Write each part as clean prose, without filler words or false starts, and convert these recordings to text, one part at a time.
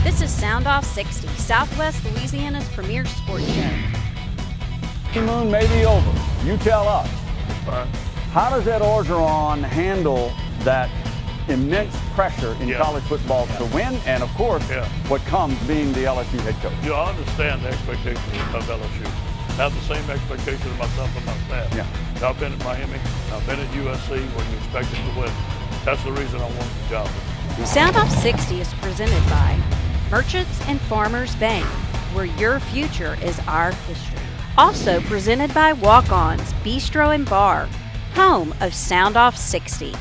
This is Sound Off 60, Southwest Louisiana's premier sports show. Moon may be over. You tell us. How does Ed Orgeron handle that immense pressure in college football to win, and of course, what comes being the LSU head coach? You understand the expectations of LSU. Have the same expectations of myself and my staff. Yeah. I've been at Miami, I've been at USC when you expected to win. That's the reason I wanted the job. Sound Off 60 is presented by Merchants and Farmers Bank, where your future is our history. Also presented by Walk-Ons Bistro and Bar, home of Sound Off 60.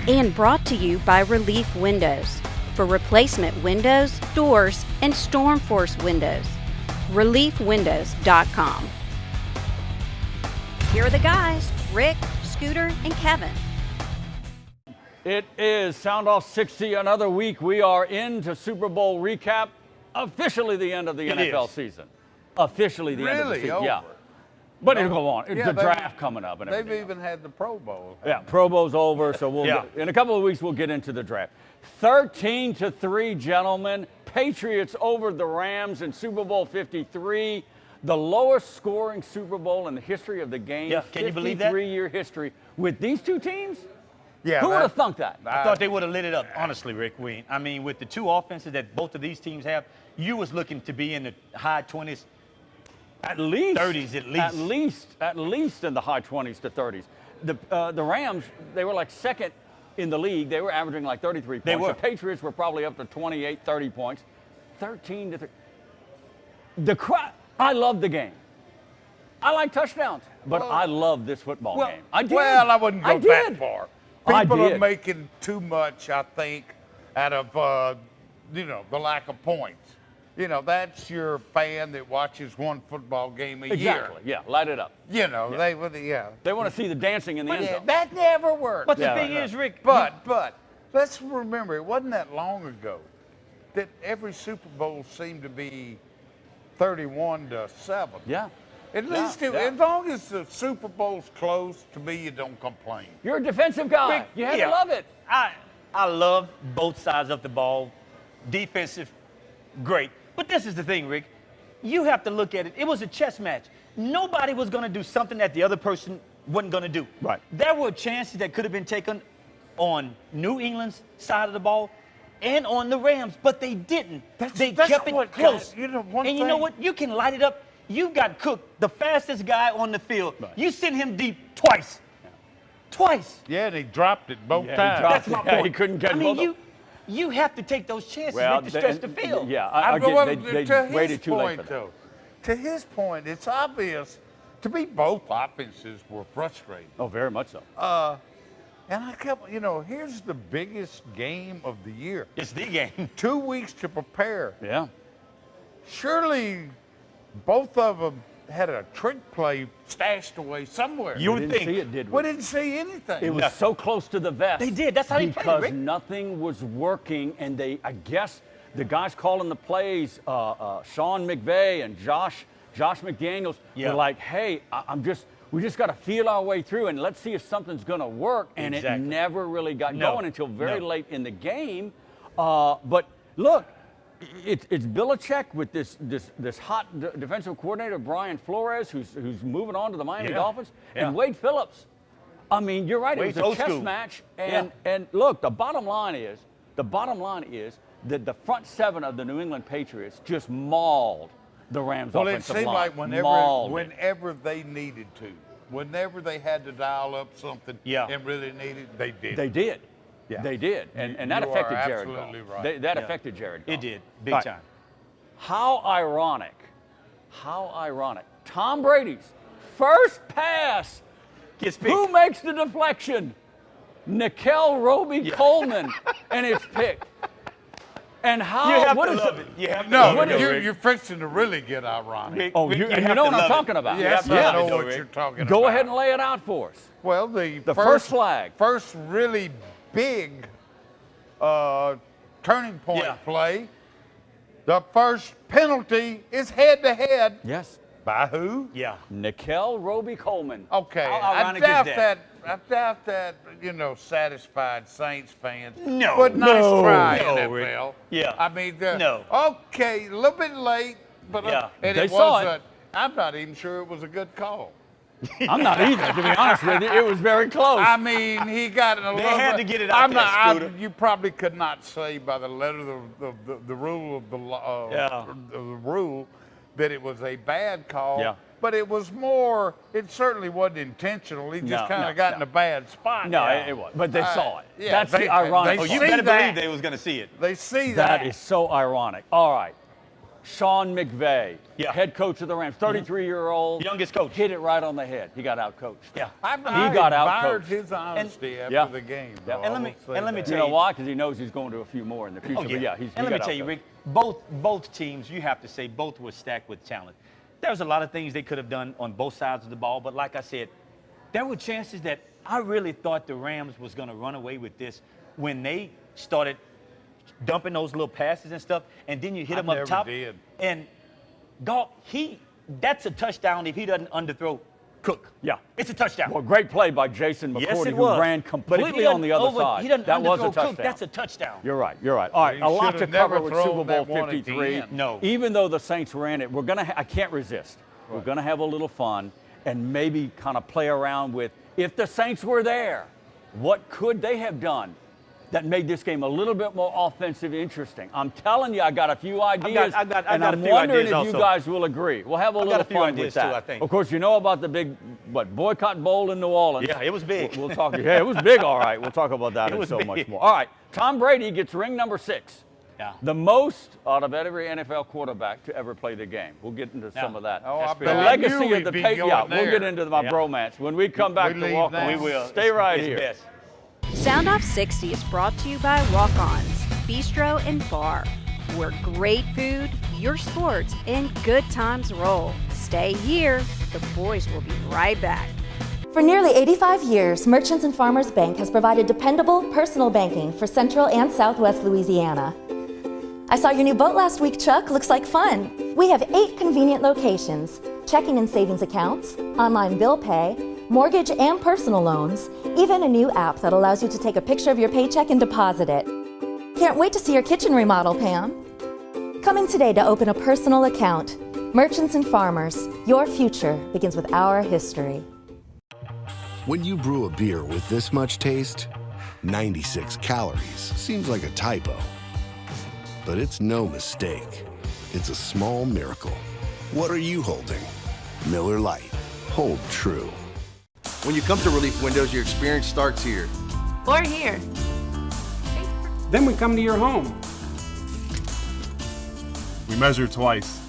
And brought to you by Relief Windows, for replacement windows, doors, and storm force windows. ReliefWindows.com. Here are the guys, Rick, Scooter, and Kevin. It is Sound Off 60, another week. We are into Super Bowl recap. Officially the end of the NFL season. Officially the end of the season. Over. Yeah. But it'll go on. The draft coming up and everything. They've even had the Pro Bowl. Yeah, Pro Bowl's over, so we'll in a couple of weeks we'll get into the draft. 13-3, gentlemen. Patriots over the Rams in Super Bowl 53. The lowest scoring Super Bowl in the history of the game. Yeah, can you believe that? 53-year history with these two teams? Yeah, Who would have thunk that? I thought they would have lit it up, honestly, Rick. I mean, with the two offenses that both of these teams have, you was looking to be in the high 20s. At least 30s, at least. At least in the high 20s to 30s. The Rams, they were like second in the league. They were averaging like 33 points. They were. The Patriots were probably up to 28, 30 points. 13-3. The crowd, I love the game. I like touchdowns, but I love this football game. I did. Well, I wouldn't go that far. I People did. are making too much, I think, out of, the lack of points. You know, that's your fan that watches one football game a year. Exactly. Yeah, light it up. You know, they want to see the dancing in the end zone. That never worked. But the thing is, Rick. But let's remember, it wasn't that long ago that every Super Bowl seemed to be 31-7. Yeah. At least, as long as the Super Bowl's close, to me, you don't complain. You're a defensive guy. Rick, You have to love it. I love both sides of the ball. Defensive, great. But this is the thing, Rick. You have to look at it. It was a chess match. Nobody was going to do something that the other person wasn't going to do. Right. There were chances that could have been taken on New England's side of the ball and on the Rams, but they didn't. They kept it close. You know know what? You can light it up. You got Cook, the fastest guy on the field. Right. You sent him deep twice. Twice. Yeah, and he dropped it both times. That's my point. He couldn't get both. You have to take those chances to stretch the field. Yeah, I get they to his waited too late point, for that. though, to his point, it's obvious. To me, both offenses were frustrating. Oh, very much so. And I kept, here's the biggest game of the year. It's the game. 2 weeks to prepare. Yeah. Surely both of them had a trick play stashed away somewhere. You We would didn't think. see it, did We we? didn't see anything. It was so close to the vest. They did. That's how they played, because Rick. nothing was working, and I guess the guys calling the plays, Sean McVay and Josh McDaniels, were like, "Hey, we just got to feel our way through, and let's see if something's going to work." And it never really got going until very late in the game. But look. It's Belichick with this hot defensive coordinator, Brian Flores, who's moving on to the Miami Dolphins, and Wade Phillips. I mean, you're right. It was a chess match, and look, the bottom line is that the front seven of the New England Patriots just mauled the Rams offensive line. Well, it seemed like whenever they needed to, whenever they had to dial up something and really needed, they did. They did. Yeah. They did, and that affected Jared Goff. Absolutely right. That affected Jared Goff. It did, big time. How ironic. Tom Brady's first pass. Gets picked. Who makes the deflection? Nickel Roby Coleman, and it's picked. And how? You have what to is love it? You have to No, love it, Rick. you're fixing to really get ironic. Rick, Oh, Rick, you have know to what I'm love talking it. about. Yes, Yeah. I know Go, what Rick. you're talking about. Go ahead and lay it out for us. Well, the first flag. First really big turning point play. The first penalty is head-to-head. Yes. By who? Yeah. Nickel Roby Coleman. Okay, How I ironic is doubt that? doubt that, satisfied Saints fans. No. But nice try, No, Rick. NFL. Yeah. I mean, No. Okay, a little bit late, but Yeah. and They it saw was it. I'm not even sure it was a good call. I'm not either, to be honest with you. It was very close. I mean, he got in a little had bit- to get it out there, Scooter. You probably could not say by the letter of the rule of the law, the rule, that it was a bad call. Yeah. But it was more. It certainly wasn't intentional. He just kind of got in a bad spot. No, it was. But they saw it. Yeah, That's they- the ironic. they Oh, you see better that. believe they was going to see it. They see that. That is so ironic. All right. Sean McVay, head coach of the Rams, 33-year-old. Youngest coach. Hit it right on the head. He got out-coached. Yeah. I He got admired outcoached. his honesty after Yeah. the game. Yeah. though. And I let me- will say and let me that. tell You know why? Because he knows he's going to a few more in the future. Oh, But yeah, he and let me got tell you, outcoached. Rick, both teams, you have to say, both were stacked with talent. There was a lot of things they could have done on both sides of the ball, but like I said, there were chances that I really thought the Rams was going to run away with this when they started dumping those little passes and stuff, and then you hit him up never top. did. And dog, that's a touchdown if he doesn't underthrow Cook. Yeah. It's a touchdown. Well, great play by Jason McCourty, Yes, it who was. ran But if completely he on the other doesn't side. He doesn't That was a underthrow touchdown. Cook, that's a touchdown. You're right. You're right. All right. He A lot should to have never cover with thrown Super Bowl that one at the 53. end. No. Even though the Saints ran it, we're gonna. I can't resist. We're gonna have a little fun and maybe kind of play around with if the Saints were there, what could they have done that made this game a little bit more offensive interesting? I'm telling you, I got a few ideas, I got and a I'm few wondering ideas if also. you guys will agree. We'll have a I've got little a few fun ideas with that. too, I think. Of course, you know about the big boycott bowl in New Orleans. Yeah, it was big. We'll talk. Yeah, it was big. All right, we'll talk about that It and was so big. much more. All right, Tom Brady gets ring number 6. Yeah. The most out of every NFL quarterback to ever play the game. We'll get into some Yeah. of that. Oh, I The bet. I legacy knew of we'd the be pay. going Yeah, we'll there. get into my Yeah. bromance when we come back We to leave walk that. on. We will. Stay right It's here. best. Sound Off 60 is brought to you by Walk-Ons, Bistro and Bar, where great food, your sports, and good times roll. Stay here. The boys will be right back. For nearly 85 years, Merchants and Farmers Bank has provided dependable personal banking for Central and Southwest Louisiana. I saw your new boat last week, Chuck. Looks like fun. We have 8 convenient locations, checking and savings accounts, online bill pay, mortgage and personal loans, even a new app that allows you to take a picture of your paycheck and deposit it. Can't wait to see your kitchen remodel, Pam. Come in today to open a personal account. Merchants and Farmers, your future begins with our history. When you brew a beer with this much taste, 96 calories seems like a typo. But it's no mistake. It's a small miracle. What are you holding? Miller Lite. Hold true. When you come to Relief Windows, your experience starts here. Or here. Then we come to your home. We measure twice.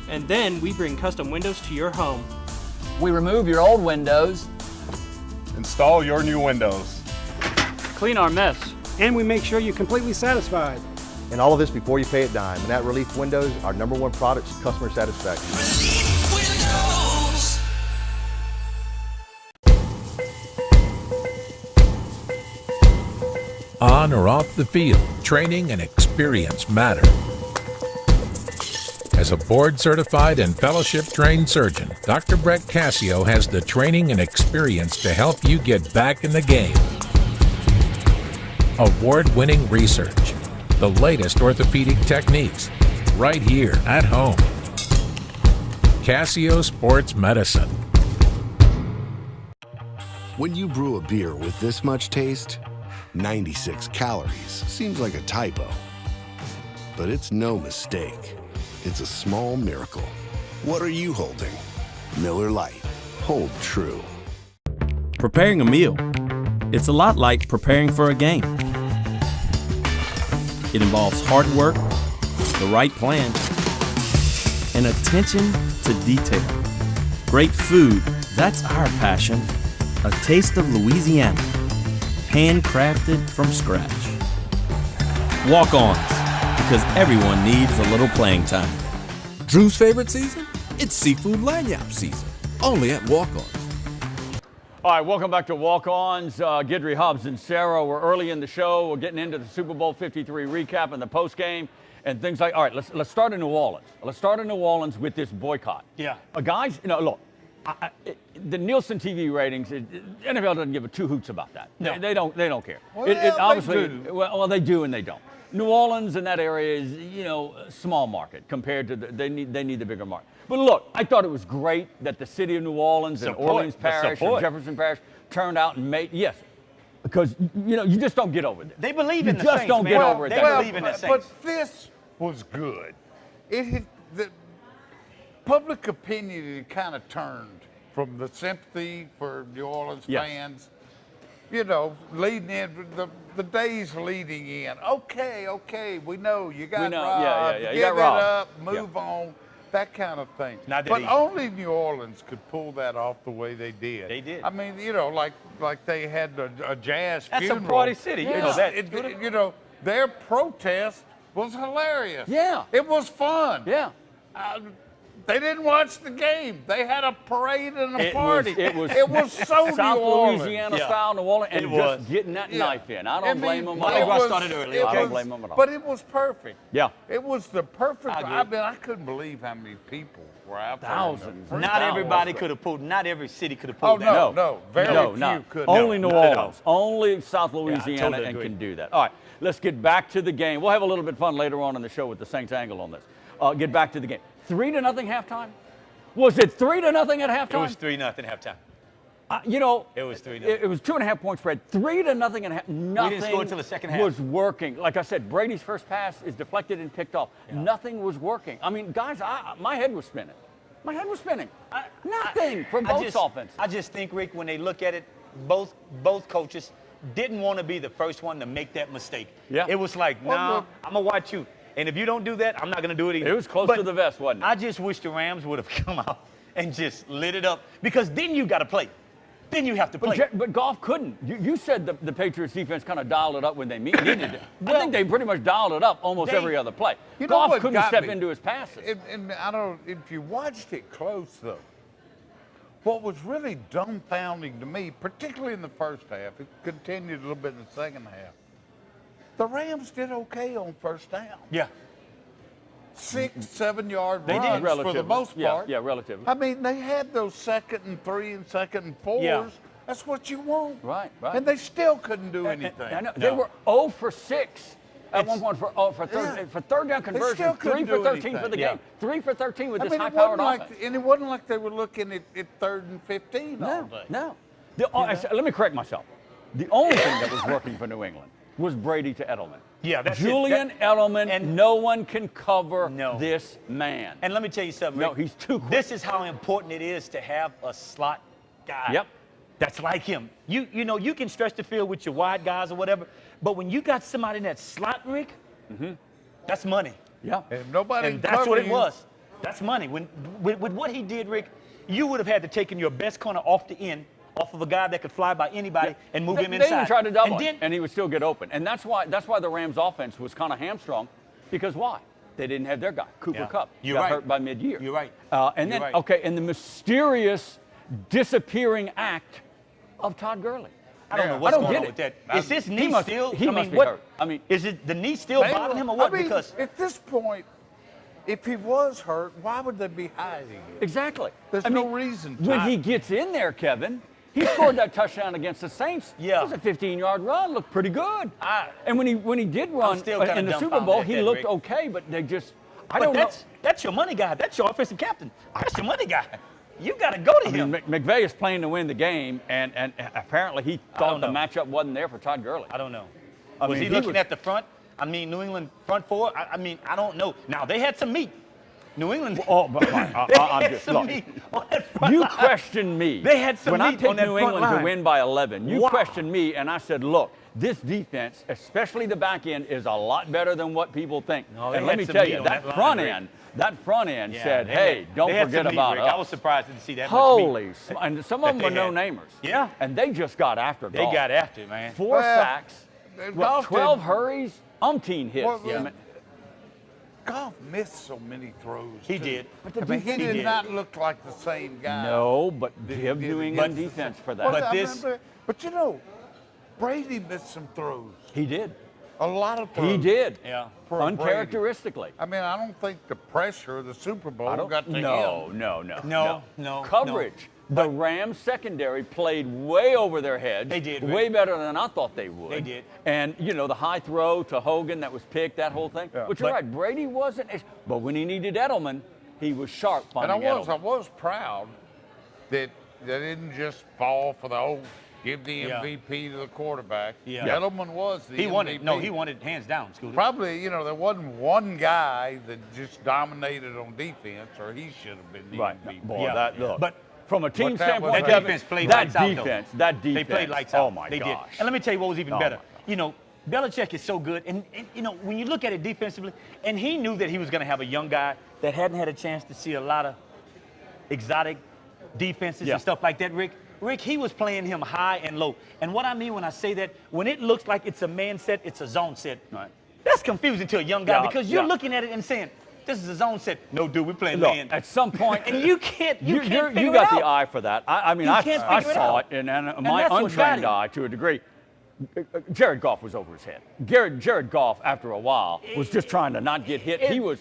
And then we bring custom windows to your home. We remove your old windows. Install your new windows. Clean our mess. And we make sure you're completely satisfied. And all of this before you pay a dime. And at Relief Windows, our #1 product is customer satisfaction. On or off the field, training and experience matter. As a board-certified and fellowship-trained surgeon, Dr. Brett Cassio has the training and experience to help you get back in the game. Award-winning research, the latest orthopedic techniques, right here at home. Cassio Sports Medicine. When you brew a beer with this much taste, 96 calories seems like a typo. But it's no mistake. It's a small miracle. What are you holding? Miller Lite. Hold true. Preparing a meal. It's a lot like preparing for a game. It involves hard work, the right plan, and attention to detail. Great food, that's our passion. A taste of Louisiana, handcrafted from scratch. Walk-ons, because everyone needs a little playing time. Drew's favorite season? It's seafood lanyap season, only at Walk-Ons. All right, welcome back to Walk-Ons. Guidry, Hobbs, and Sarah. We're early in the show. We're getting into the Super Bowl 53 recap and the postgame and things like. All right, let's start in New Orleans. Let's start in New Orleans with this boycott. Yeah. Guys, look, the Nielsen TV ratings, NFL doesn't give a two hoots about that. No. They don't care. Well, obviously, they do. Well, they do and they don't. New Orleans in that area is, a small market compared to they need the bigger market. But look, I thought it was great that the city of New Orleans and Orleans Parish and Jefferson Parish turned out and made, yes, because, you just don't get over this. They believe in the just Saints, don't man. get over it. They believe in the Saints. But this was good. The public opinion had kind of turned from the sympathy for New Orleans fans, leading in the days leading in. Okay, we know you got robbed. Yeah. Give it up, move on, that kind of thing. But only New Orleans could pull that off the way they did. They did. I mean, like they had a jazz That's funeral. a party city. You know that. Their protest was hilarious. Yeah. It was fun. Yeah. They didn't watch the game. They had a parade and a party. It was so South New Orleans. Louisiana style New Orleans, and just getting that knife in. I don't blame them at all. I started early. I don't blame them at all. But it was perfect. Yeah. It was the perfect. I agree. I couldn't believe how many people were out there. Thousands. Not everybody could have pulled. Not every city could have pulled that. No. Very few could. Only New not at all. Orleans. Only South Louisiana totally and agree. can do that. All right, let's get back to the game. We'll have a little bit of fun later on in the show with the Saints angle on this. Get back to the game. 3-0 halftime? Was it 3-0 at halftime? It was 3-0 halftime. It was 3-0. It was 2.5 point spread. 3-0 at half. Nothing We didn't score until the second half. was working. Like I said, Brady's first pass is deflected and picked off. Yeah. Nothing was working. I mean, guys, my head was spinning. Nothing from both offenses. I just think, Rick, when they look at it, both coaches didn't want to be the first one to make that mistake. Yeah. It was like, I'm going to watch you. And if you don't do that, I'm not going to do it either. It was close to the vest, wasn't it? I just wish the Rams would have come out and just lit it up, because then you got to play. Then you have to play. But Goff couldn't. You said the Patriots defense kind of dialed it up when they needed it. I think they pretty much dialed it up almost every other play. Goff couldn't step into his passes. And I don't. If you watched it close though, what was really dumbfounding to me, particularly in the first half, it continued a little bit in the second half. The Rams did okay on first down. Yeah. 6-7 yard They runs did for the most part. Yeah, relatively. I mean, they had those 2nd and 3 and 2nd and 4s. Yeah. That's what you want. Right. And they still couldn't do anything. I know. They were 0 for 6 at one point for third down conversion. 3 for 13 for the game. 3 for 13 with this high-powered offense. And it wasn't like they were looking at 3rd and 15 all day. No. Let me correct myself. The only thing that was working for New England was Brady to Edelman. Yeah, that's Julian Edelman, and no one can cover this man. And let me tell you something, Rick. No, he's too quick. This is how important it is to have a slot guy. That's like him. You can stretch the field with your wide guys or whatever, but when you got somebody in that slot, Rick, that's money. Yeah. And that's what it was. That's money. With what he did, Rick, you would have had to taken your best corner off the end, off of a guy that could fly by anybody and move him inside. They even tried to double him, and he would still get open. And that's why the Rams' offense was kind of hamstrung, because why? They didn't have their guy, Cooper Kupp. Got hurt by mid-year. You're right. And the mysterious disappearing act of Todd Gurley. I don't know what's going on with that. Is his knee still? He must be hurt. I mean, is it the knee still bothering him or what? Because at this point, if he was hurt, why would they be hiding it? Exactly. There's no reason to. When he gets in there, Kevin, he scored that touchdown against the Saints. Yeah. It was a 15-yard run. Looked pretty good. And when he did run in the Super Bowl, he looked okay, but they just – I don't know. That's your money guy. That's your offensive captain. That's your money guy. You got to go to him. McVay is playing to win the game, and apparently he thought the matchup wasn't there for Todd Gurley. I don't know. Was he looking at the front? I mean, New England front four? I mean, I don't know. Now, they had some meat. New England. Oh, but I'm just look. You questioned me. They had some when I meat on picked that New front England line. to win by 11. You questioned me, and I said, look, this defense, especially the back end, is a lot better than what people think. No, and let me tell you, that front end said, hey, don't forget about us. I was surprised to see that Holy much meat. and some of them were no-namers. Yeah. And they just got after They Goff. got after it, man. 4 sacks, 12 hurries, umpteen hits. Goff missed so many throws. He did. But he did not look like the same guy. No, but give New England defense for that. But you know, Brady missed some throws. He did. A lot of throws. He did. Yeah. Uncharacteristically. I mean, I don't think the pressure of the Super Bowl got to him. No. No. Coverage. The Rams secondary played way over their heads. They did. Way better than I thought they would. They did. And, you know, the high throw to Hogan that was picked, that whole thing. Yeah. But you're right, Brady wasn't. But when he needed Edelman, he was sharp finding Edelman. I was proud that they didn't just fall for the old give the MVP to the quarterback. Yeah. Edelman was the MVP. He wanted hands down, Scooter. Probably, you know, there wasn't one guy that just dominated on defense, or he should have been the MVP. Boy, look. But from a team standpoint, that defense played lights out. They played lights out. Oh my gosh. Did. And let me tell you what was even better. You know, Belichick is so good, and you know, when you look at it defensively, and he knew that he was going to have a young guy that hadn't had a chance to see a lot of exotic defenses and stuff like that, Rick, he was playing him high and low. And what I mean when I say that, when it looks like it's a man set, it's a zone set. Right. That's confusing to a young guy because you're looking at it and saying, this is a zone set. No, dude, we're playing man. At some point, and you can't you got the eye for that. I mean, I saw it, and my untrained eye to a degree. Jared Goff was over his head. Jared Goff, after a while, was just trying to not get hit. He was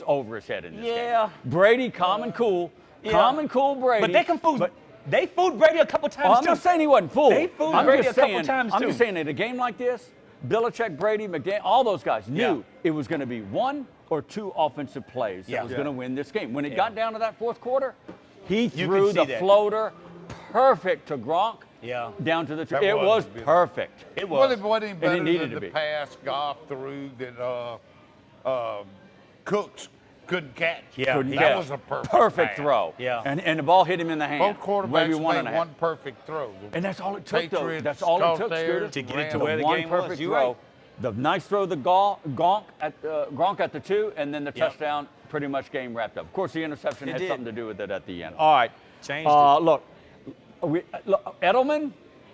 over his head in this game. Brady, calm and cool. Calm and cool Brady. But they fooled Brady a couple times, I'm not saying he wasn't fooled. They fooled Brady a couple times, too. I'm just saying, in a game like this, Belichick, Brady, McDaniel, all those guys knew it was going to be one or two offensive plays that was going to win this game. When it got down to that fourth quarter, he threw the floater perfect to Gronk. Down to the it was perfect. It was. Well, it wasn't better and it needed than to the be. pass Goff threw that Cooks couldn't catch. That was a perfect throw. And the ball hit him in the hand. Both quarterbacks made one perfect throw. And that's all it took, though. That's all it took, Scooter, to get it to where the game was. Perfect throw. The nice throw, the Gronk at the 2, and then the touchdown. Pretty much game wrapped up. Of course, the interception had something to do with it at the end. All right. Changed it. Look, Edelman,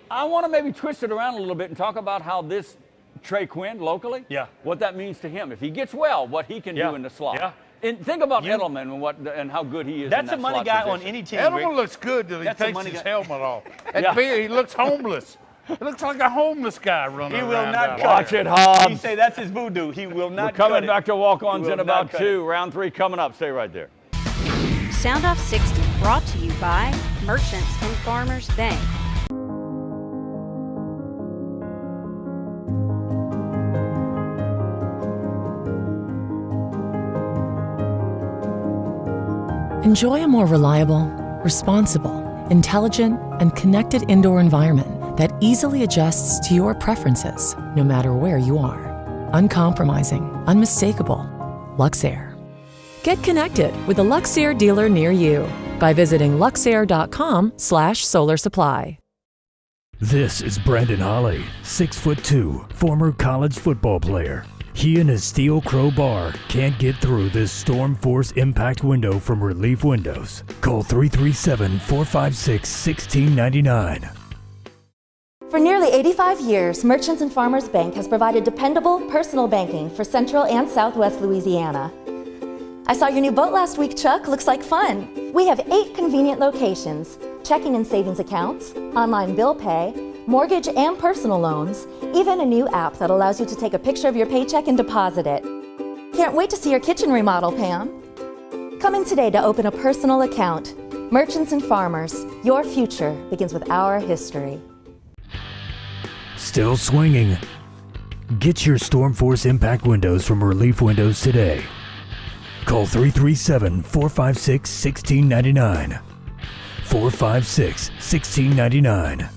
I want to maybe twist it around a little bit and talk about how this Trey Quinn locally, what that means to him. If he gets well, what he can do in the slot. And think about Edelman and how good he is. That's in that a money slot guy position. on any team. Edelman looks good till he takes his helmet off. At Beer, he looks homeless. It looks like a homeless guy running around. He will not cut Watch it, Hobbs. He say that's his voodoo. He will not We're coming cut back it. to walk-ons in about 2. Round 3 coming up. Stay right there. Sound Off 60 brought to you by Merchants and Farmers Bank. Enjoy a more reliable, responsible, intelligent, and connected indoor environment that easily adjusts to your preferences, no matter where you are. Uncompromising, unmistakable. Luxair. Get connected with a Luxair dealer near you by visiting luxair.com/solar supply. This is Brandon Holly, 6'2", former college football player. He and his steel crowbar can't get through this Storm Force impact window from Relief Windows. Call 337-456-1699. For nearly 85 years, Merchants and Farmers Bank has provided dependable personal banking for Central and Southwest Louisiana. I saw your new boat last week, Chuck. Looks like fun. We have 8 convenient locations, checking and savings accounts, online bill pay, mortgage and personal loans, even a new app that allows you to take a picture of your paycheck and deposit it. Can't wait to see your kitchen remodel, Pam. Come in today to open a personal account. Merchants and Farmers, your future begins with our history. Still swinging? Get your Storm Force impact windows from Relief Windows today. Call 337-456-1699. 456-1699.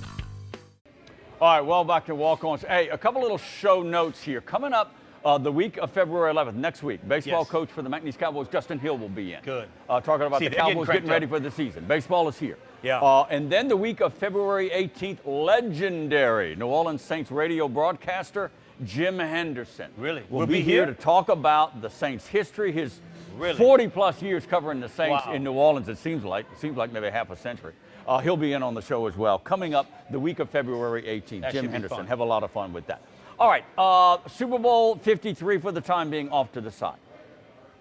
All right, well, back to walk-ons. Hey, a couple little show notes here. Coming up the week of February 11th, next week, baseball coach for the McNeese Cowboys, Justin Hill, will be in. Good. Talking about the Cowboys getting ready for the season. Baseball is here. And then the week of February 18th, legendary New Orleans Saints radio broadcaster Jim Henderson. Will be here to talk about the Saints' history, his 40-plus years covering the Saints in New Orleans, it seems like maybe half a century. He'll be in on the show as well. Coming up the week of February 18th, Jim Henderson. Have a lot of fun with that. All right, Super Bowl 53 for the time being off to the side.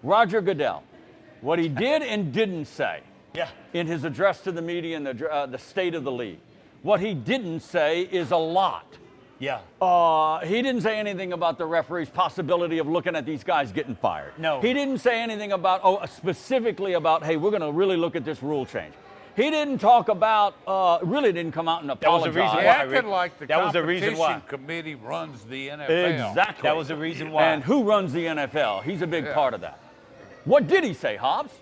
Roger Goodell, what he did and didn't say in his address to the media in the State of the League. What he didn't say is a lot. He didn't say anything about the referee's possibility of looking at these guys getting fired. No. He didn't say anything about, specifically about, hey, we're going to really look at this rule change. He didn't talk about, really didn't come out and apologize. That was the reason He why. acted like the That was the reason why. competition committee runs the NFL. Exactly. That was the reason why. And who runs the NFL? He's a big part of that. What did he say, Hobbs?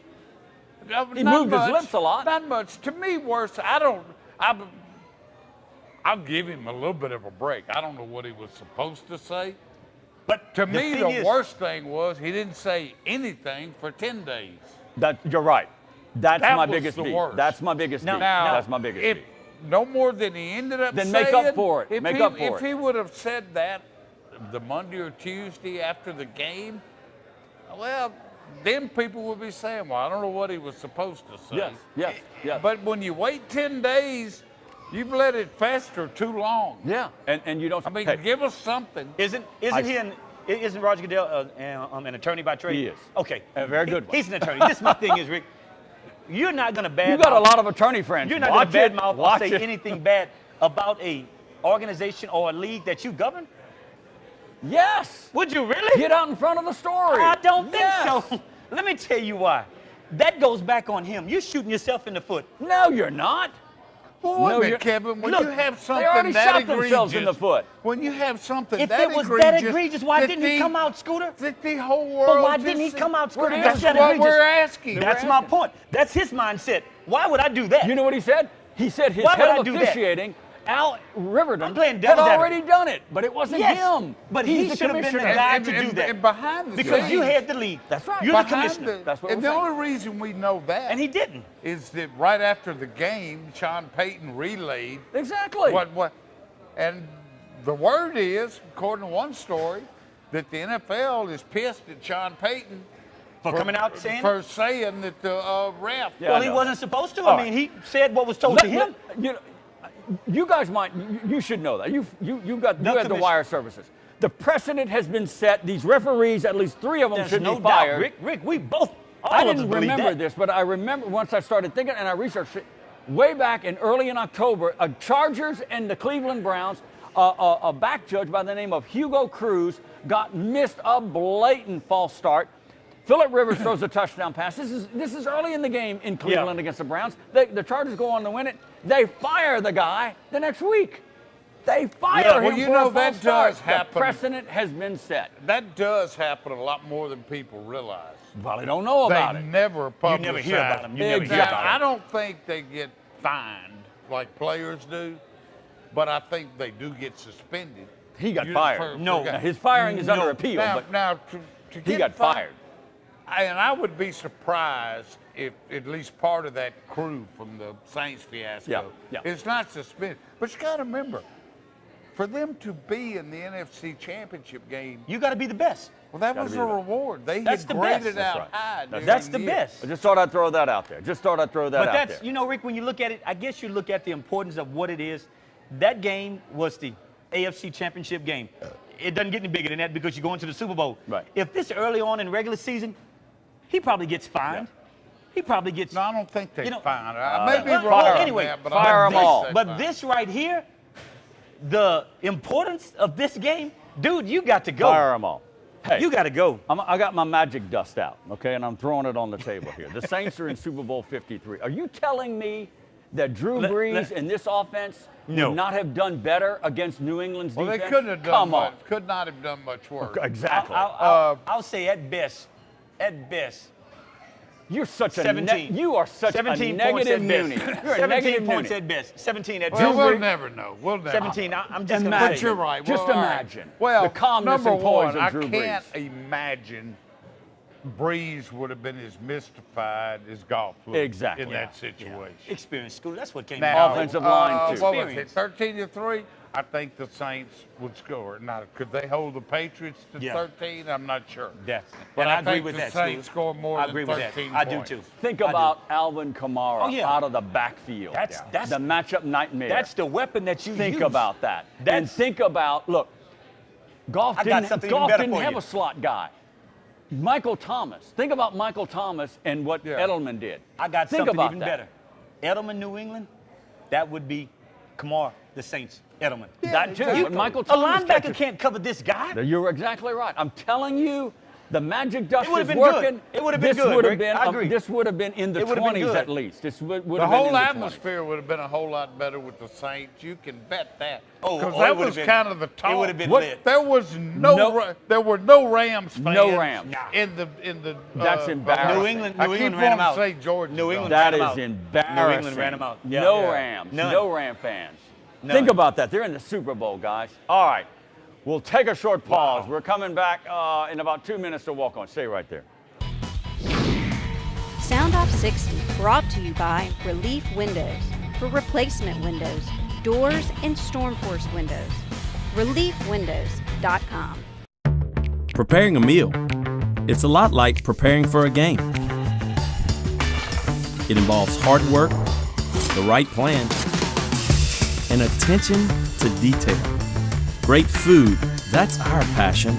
He moved his lips a lot. Not much. To me, worse. I'll give him a little bit of a break. I don't know what he was supposed to say. But to me, the worst thing was he didn't say anything for 10 days. You're right. That's That my was biggest the beef. worst. That's my biggest beef. That's my biggest beef. No more than he ended up then saying. make up for it. If he would have said that the Monday or Tuesday after the game, well, then people would be saying, well, I don't know what he was supposed to say. Yes. But when you wait 10 days, you've let it fester too long. Yeah, and you don't. I mean, give us something. Isn't Roger Goodell an attorney by trade? He is. Okay. A very good one. He's an attorney. This is my thing is, Rick, you're not going to badmouth. You got a lot of attorney friends. You're not going to badmouth or say anything bad about a organization or a league that you govern? Yes. Would you really? Get out in front of the story. I don't think so. Let me tell you why. That goes back on him. You're shooting yourself in the foot. No, you're not. Well, wait a minute, Kevin. When you have something they already that shot egregious, themselves in the foot. When you have something if that it was that egregious, why didn't he come out, Scooter? That the whole world. But why didn't he come out, Scooter? That's what we're asking. That's my point. That's his mindset. Why would I do that? You know what he said? He said his head of officiating, Al Riverton, had already done it, but it wasn't him. But he should have been the guy to do that. And behind the because scenes, you had the lead. That's right. You're the commissioner. That's what and we're the saying. only reason we know that, and he didn't, is that right after the game, Sean Payton relayed exactly what, and the word is, according to one story, that the NFL is pissed at Sean Payton. For coming out saying? For saying that the ref. Yeah, well, he wasn't supposed to. I mean, he said what was told to him. You guys you should know that. You had the wire services. The precedent has been set. These referees, at least 3 of them, should be fired. Doubt. Rick, we both. I didn't remember this, but I remember once I started thinking and I researched it. Way back early in October, Chargers and the Cleveland Browns, a back judge by the name of Hugo Cruz missed a blatant false start. Phillip Rivers throws a touchdown pass. This is early in the game in Cleveland against the Browns. The Chargers go on to win it. They fire the guy the next week. They fire him for a false start. The precedent has been set. That does happen a lot more than people realize. Well, they don't know about it. They never publicize. You never hear about them. I don't think they get fined like players do, but I think they do get suspended. He got fired. His firing is under appeal. Now, to he got fired. And I would be surprised if at least part of that crew from the Saints fiasco is not suspended. But you got to remember, for them to be in the NFC Championship game, you got to be the best. Well, that was a reward. They had graded out high. That's the best. I just thought I'd throw that out there. But that's, you know, Rick, when you look at it, I guess you look at the importance of what it is. That game was the AFC Championship game. It doesn't get any bigger than that because you're going to the Super Bowl. Right. If this early on in regular season, he probably gets fined. He probably gets. No, I don't think they fine. I may be well, wrong. Anyway, that, but fire them all. But this right here, the importance of this game, dude, you got to go. Fire them all. Hey, you got to go. I got my magic dust out, okay, and I'm throwing it on the table here. The Saints are in Super Bowl 53. Are you telling me that Drew Brees and this offense would not have done better against New England's defense? Well, they couldn't have done Come much. on. Could not have done much work. Exactly. I'll say at best, you're such 17. You are such 17 a negative points at Mooney. best. You're 17 points at best. 17 at best. Well, we'll never know. 17. I'm just going to imagine. say. But you're right. Just well, imagine. Well, the calmness number and poise one, of Drew I can't Brees. imagine Brees would have been as mystified as Goff would Exactly. in that situation. Experience, Scooter. That's what came Now, offensive line, too. What was it, 13-3? I think the Saints would score. Now, could they hold the Patriots to 13? I'm not sure. Definitely. But And I I agree think with the that, Saints Scooter. score more I than agree with 13 that. points. I do too. Think about Alvin Kamara out of the backfield. That's the matchup nightmare. That's the weapon that you think use. about that. And think about, look, Goff didn't have a slot guy. Michael Thomas. Think about Michael Thomas and what Edelman did. I got think something about even that. better. Edelman, New England, that would be Kamara, the Saints. Edelman. That too. Michael Thomas. A linebacker can't cover this guy. You're exactly right. I'm telling you, The magic dust It would is have been working. good. It would have been good, Would have Rick. been, I agree. This would have been in the It would have been 20s good. at least. This would The have been whole in the 20s. atmosphere would have been a whole lot better with the Saints. You can bet that. Because it that would was have been- kind of the talk. it would have been lit. There was there were no Rams fans. No Rams. in the. That's embarrassing. New England I ran keep them wanting out. to say Georgia. New England That ran them is out. embarrassing. New England ran them out. Yeah. No Yeah. Rams. None. No Ram fans. None. Think about that. They're in the Super Bowl, guys. All right. We'll take a short pause. We're coming back in about 2 minutes to walk on. Stay right there. Sound Off 60, brought to you by Relief Windows. For replacement windows, doors, and Stormforce windows. ReliefWindows.com. Preparing a meal. It's a lot like preparing for a game. It involves hard work, the right plan, and attention to detail. Great food, that's our passion.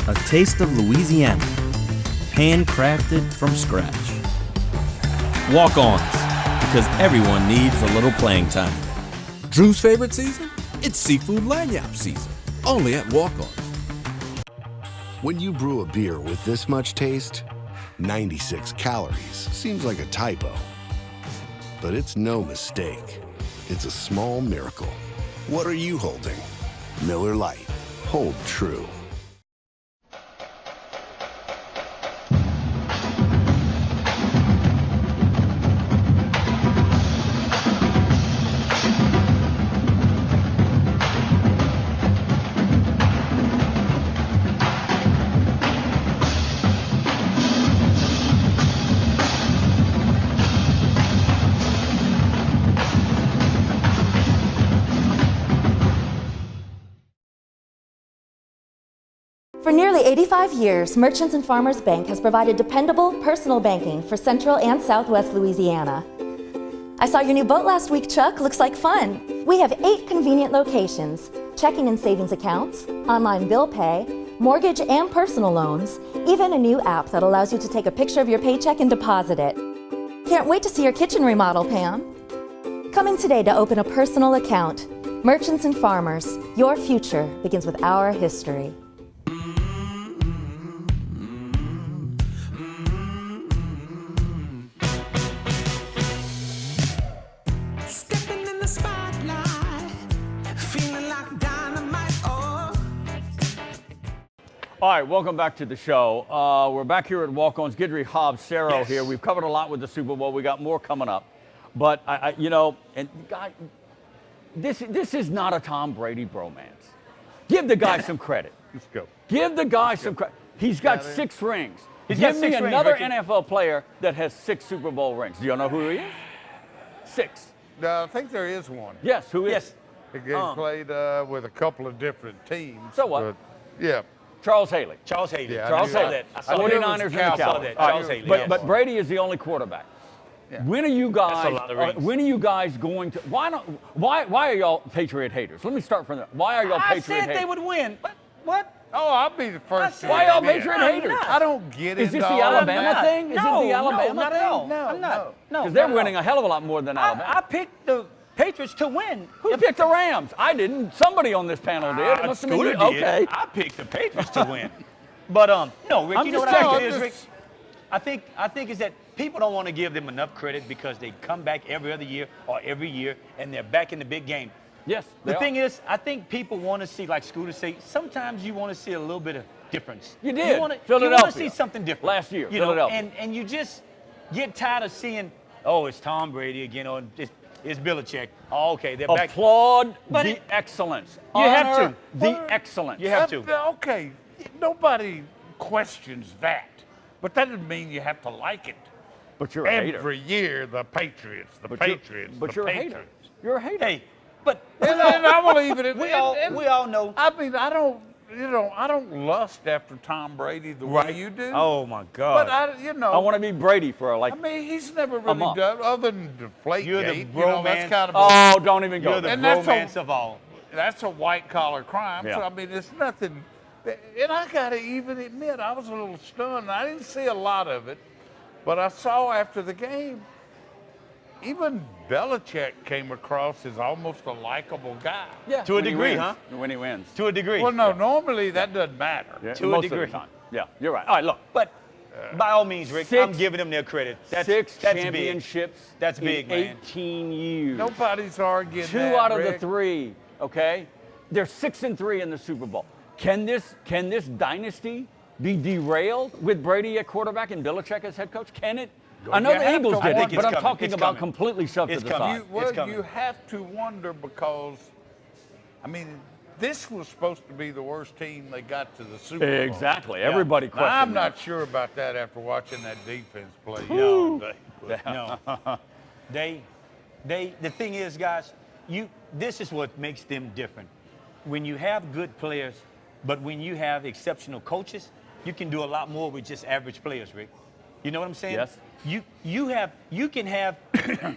A taste of Louisiana, handcrafted from scratch. Walk-ons, because everyone needs a little playing time. Drew's favorite season? It's seafood lanyap season. Only at Walk-Ons. When you brew a beer with this much taste, 96 calories seems like a typo. But it's no mistake. It's a small miracle. What are you holding? Miller Lite. Hold true. For nearly 85 years, Merchants and Farmers Bank has provided dependable personal banking for Central and Southwest Louisiana. I saw your new boat last week, Chuck. Looks like fun. We have 8 convenient locations: checking and savings accounts, online bill pay, mortgage and personal loans, even a new app that allows you to take a picture of your paycheck and deposit it. Can't wait to see your kitchen remodel, Pam. Come in today to open a personal account. Merchants and Farmers, your future begins with our history. All right, welcome back to the show. We're back here at Walk-Ons. Guidry, Hobbs, Cerro here. We've covered a lot with the Super Bowl. We got more coming up. But, this is not a Tom Brady bromance. Give the guy some credit. Let's go. Give the guy some credit. He's got 6 rings. He's Give got me 6 rings, another Ricky. NFL player that has 6 Super Bowl rings. Do you know who he is? 6. I think there is one. Yes, who is? Yes. He played with a couple of different teams. So what? But, yeah. Charles Haley. Charles Haley. Yeah, Charles I saw Haley. that. I saw that. 49ers and the I saw Cowboys. that. All right, Charles Haley. But Brady is the only quarterback. Yeah. When are you guys? That's a lot of rings. When are you guys going to? Why are y'all Patriot haters? Let me start from there. Why are y'all I Patriot said haters? they would win. But what? Oh, I'll be the first. Why y'all admit. Patriot I'm haters? not. I don't get it. Is this the Alabama thing? Is it the Alabama no, not thing? at all. No, I'm not. No, Because they're not at winning all. a hell of a lot more than Alabama. I picked the Patriots to win. Who picked the Rams? I didn't. Somebody on this panel did. It must have been Scooter you. did. Okay. I picked the Patriots to win. But no, Rick, I'm you know just what I think telling it is, you. Rick? I think is that people don't want to give them enough credit because they come back every other year or every year and they're back in the big game. Yes. The thing is, I think people want to see, like Scooter say, sometimes you want to see a little bit of difference. You did. You want to Philadelphia. see something different. Last year, you know, Philadelphia. and you just get tired of seeing, oh, it's Tom Brady again, or it's Belichick. Oh, okay, they're back. Applaud But the it- excellence. You have Honor to. the excellence. You have to. Okay, nobody questions that, but that doesn't mean you have to like it. But you're a hater. Every year, the Patriots, the But Patriots, But the you're a Patriots. hater. You're a hater. Hey, but And I'm gonna leave it at we all know. I mean, I don't lust after Tom Brady the way you do. Oh my God! But I want to be Brady for I mean, he's never really month. done other than deflate. You're the Gate, that's bromance. kind of Oh, don't even go You're the there. And that's a- romance of all. that's a white collar crime. Yeah. So I mean, it's nothing. And I gotta even admit, I was a little stunned. I didn't see a lot of it, but I saw after the game. Even Belichick came across as almost a likable guy. Yeah. To a when he degree, wins. huh? When he wins. To a degree. Well, no, normally that doesn't matter. Yeah, To a most of the degree. time. Yeah, you're right. All right, look. But by all means, Rick, I'm giving them their credit. Six that's championships. Big. That's big, in man. 18 years. Nobody's arguing Two that, out of Rick. the three. Okay, they're 6-3 in the Super Bowl. Can this dynasty be derailed with Brady at quarterback and Belichick as head coach? Can it? I know the Eagles did it, but I'm talking about completely shoved to the side. You have to wonder because, I mean, this was supposed to be the worst team they got to the Super Bowl. Exactly. Everybody questioned I'm that. not sure about that after watching that defense play. No. The thing is, guys, this is what makes them different. When you have good players, but when you have exceptional coaches, you can do a lot more with just average players, Rick. You know what I'm saying? Yes. You can have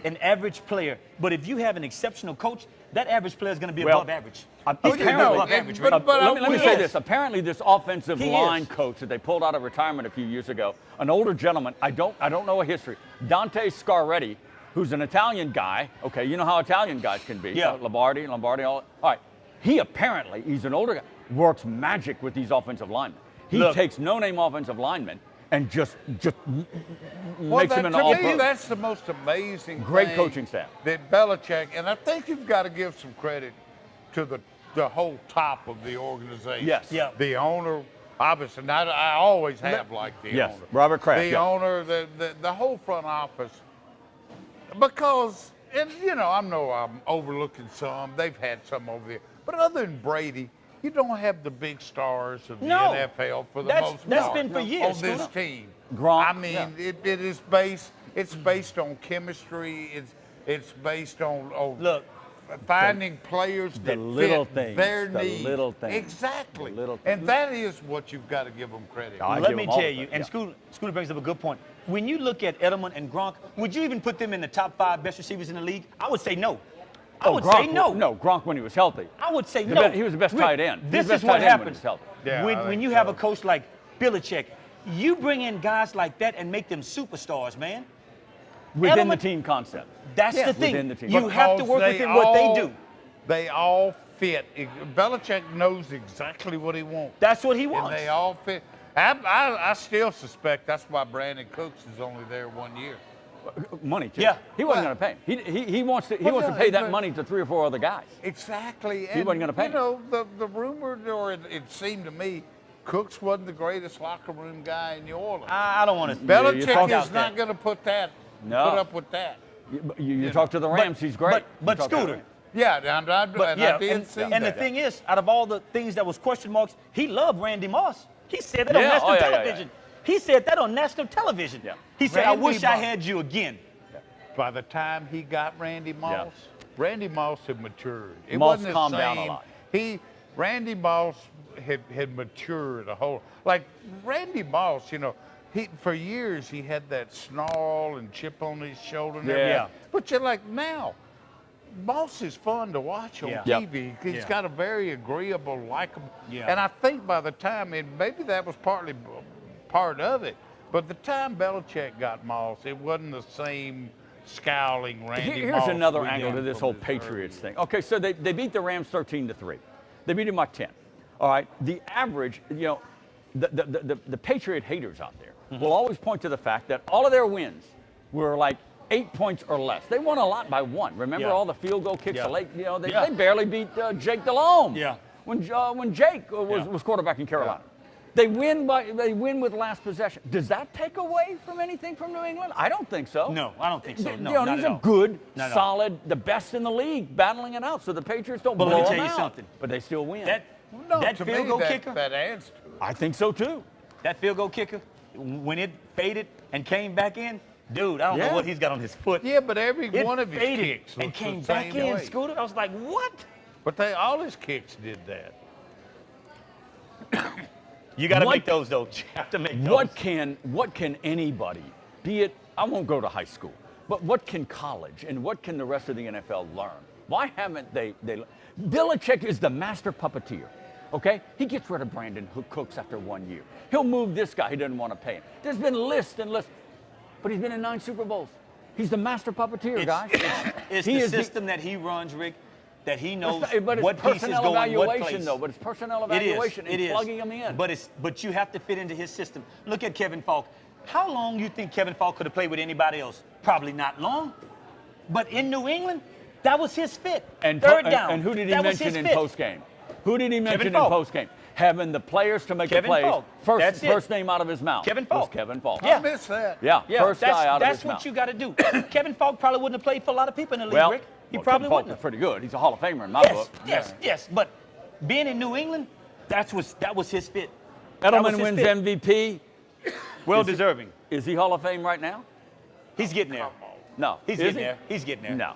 an average player, but if you have an exceptional coach, that average player is going to be above average. He's going to be above average, Rick. Let me say this. Apparently, this offensive line coach that they pulled out of retirement a few years ago, an older gentleman, I don't know a history, Dante Scarretti, who's an Italian guy. Okay, you know how Italian guys can be. Yeah. Lombardi, all right. He's an older guy, works magic with these offensive linemen. He takes no-name offensive linemen and just makes them into all pro. That's the most amazing Great thing coaching staff. That Belichick, and I think you've got to give some credit to the whole top of the organization. Yes. Yeah. The owner, obviously, I always have liked the owner. Robert Kraft. The owner, the whole front office. Because, and I'm overlooking some. They've had some over there. But other than Brady, you don't have the big stars of the NFL for the most part. That's been for years. On this team. Gronk. I mean, it is based on chemistry. It's based on finding players that fit their needs. Little things. Exactly. The little things. And that is what you've got to give them credit for. Let me tell you, and Scooter brings up a good point. When you look at Edelman and Gronk, would you even put them in the top 5 best receivers in the league? I would say no. I would say no. No, Gronk when he was healthy. I would say no. He was the best tight end. This is what happens Yeah, when you have a coach like Belichick. You bring in guys like that and make them superstars, man. Within the team concept. That's the thing. Within the team. You have to work within what they do. They all fit. Belichick knows exactly what he wants. That's what he wants. And they all fit. I still suspect that's why Brandon Cooks is only there 1 year. Money too. Yeah. He wasn't going to pay him. He wants to pay that money to 3 or 4 other guys. Exactly. He wasn't going to pay him. The rumor, or it seemed to me, Cooks wasn't the greatest locker room guy in New Orleans. I don't want to. Belichick is not going to put up with that. You talk to the Rams, he's great. But Scooter. Yeah, I did see that. And the thing is, out of all the things that was question marks, he loved Randy Moss. He said that on national television. He said that on national television. Yeah. He said, I wish I had you again. By the time he got Randy Moss, Randy Moss had matured. It Moss wasn't calmed the down same. a lot. Randy Moss had matured a whole. Like Randy Moss, for years he had that snarl and chip on his shoulder and everything. Yeah. But you're like, now, Moss is fun to watch on TV. He's got a very agreeable, likable. Yeah. And I think by the time, and maybe that was partly part of it, but the time Belichick got Moss, it wasn't the same scowling Randy Moss. Here's another angle to this whole Patriots thing. Okay, so they beat the Rams 13-3. They beat them by 10. All right, the average, the Patriot haters out there will always point to the fact that all of their wins were like 8 points or less. They won a lot by 1. Remember all the field goal kicks late? They barely beat Jake Delhomme. Yeah. When Jake was quarterback in Carolina. They win with last possession. Does that take away from anything from New England? I don't think so. No, I don't think so. No, not these at are all. good, solid, the best in the league, battling it out. So the Patriots don't blow them out. But let me tell you something. But they still win. That field goal kicker. That adds to it. I think so too. That field goal kicker, when it faded and came back in, dude, I don't know what he's got on his foot. Yeah, but every one of his faded kicks and came back in, Scooter. I was like, what? But all his kicks did that. You got to make those, though. You have to make those. What can anybody, be it, I won't go to high school, but what can college and what can the rest of the NFL learn? Why haven't they Belichick is the master puppeteer, okay? He gets rid of Brandon Cooks after 1 year. He'll move this guy he doesn't want to pay him. There's been lists and lists, but he's been in 9 Super Bowls. He's the master puppeteer, guys. It's the system that he runs, Rick. that he knows But it's what pieces personnel go in what evaluation, place. though. But it's personnel evaluation It is. plugging them in. But you have to fit into his system. Look at Kevin Falk. How long you think Kevin Falk could have played with anybody else? Probably not long. But in New England, that was his fit. And third down. And who did he that was mention his in fit. postgame? Who did he mention in Falk. postgame? Having the players to make Kevin the plays. Falk. That's it. First name out of his mouth. Kevin Falk. Was Kevin Falk. Yeah. I missed that. Yeah, first guy out of his That's mouth. what you got to do. Kevin Falk probably wouldn't have played for a lot of people in the league, Well, Rick. He well, probably Kevin Falk wouldn't was have. pretty good. He's a Hall of Famer in my book. Yes. But being in New England, that was his fit. Edelman wins MVP. Well deserving. Is he Hall of Fame right now? He's getting there. No. He's Is getting he? there. He's getting there. No.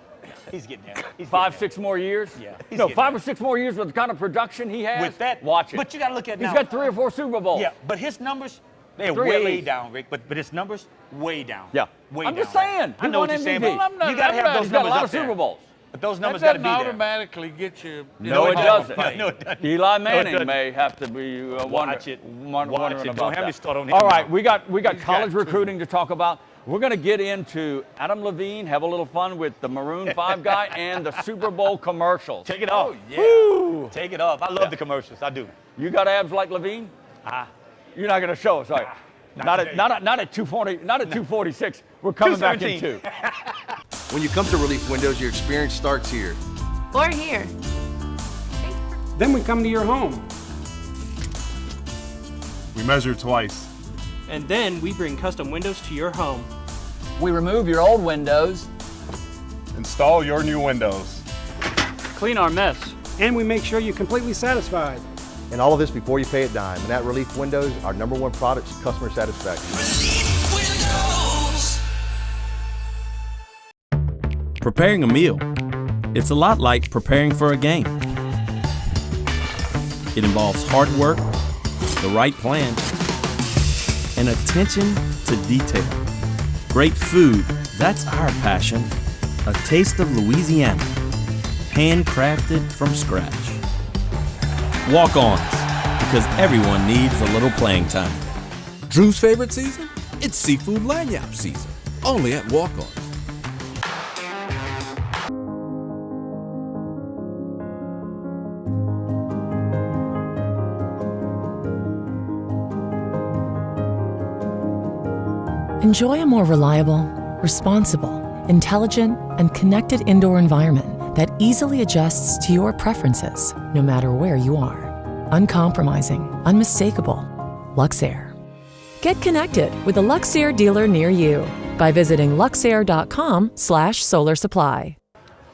He's getting there. He's 5-6 more years? Yeah. No, 5 or 6 more years with the kind of production he has. With that, watch it. But you got to look at He's now. got 3 or 4 Super Bowls. Yeah, but his numbers, they're 3 at way least. down, Rick. But his numbers, way down. Yeah. Way I'm down. just saying. I He know won what you're saying, MVP. but you got to have those He's got a numbers lot up of there. Super Bowls. But those numbers That got to doesn't be there. automatically get you. No, it Hall of doesn't. Fame. No, it doesn't. Eli No, it Manning doesn't. may have to be Watch it. wondering Don't about have me that. start on him All right, now. we got He's college got recruiting to talk about. We're going to get into Adam Levine, have a little fun with the Maroon 5 guy, and the Super Bowl commercials. Take it off. yeah. Woo! Take it off. I love the commercials. I do. You got abs like Levine? You're not going to show us, all right? Not at 240, not at 246. We're coming back in 2. When you come to Relief Windows, your experience starts here. Or here. Then we come to your home. We measure twice. And then we bring custom windows to your home. We remove your old windows. Install your new windows. Clean our mess. And we make sure you're completely satisfied. And all of this before you pay a dime. And at Relief Windows, our #1 product is customer satisfaction. Preparing a meal. It's a lot like preparing for a game. It involves hard work, the right plan, and attention to detail. Great food, that's our passion. A taste of Louisiana, handcrafted from scratch. Walk-ons, because everyone needs a little playing time. Drew's favorite season? It's seafood lanyap season. Only at Walk-Ons. Enjoy a more reliable, responsible, intelligent, and connected indoor environment that easily adjusts to your preferences, no matter where you are. Uncompromising, unmistakable. Luxair. Get connected with a Luxair dealer near you by visiting luxair.com/solar supply.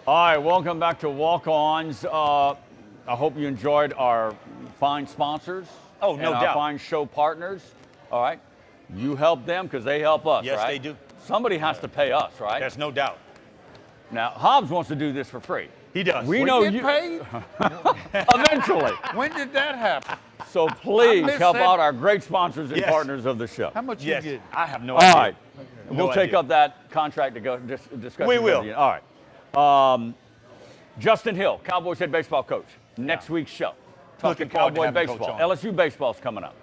All right, welcome back to Walk-Ons. I hope you enjoyed our fine sponsors. Oh, no and doubt. our fine show partners. All right, you help them because they help us, Yes, right? they do. Somebody has to pay us, right? There's no doubt. Now, Hobbs wants to do this for free. He does. We We know get you. paid? Eventually. When did that happen? So please missed help that. out our great sponsors and Yes. partners of the show. How much Yes. you get? I have no All idea. right. No We'll take idea. up that contract to go discuss. We it with will. you. All right. Justin Hill, Cowboys head baseball coach. Next week's show. Talking Looking forward to Cowboy having Coach baseball. on. LSU baseball's coming up.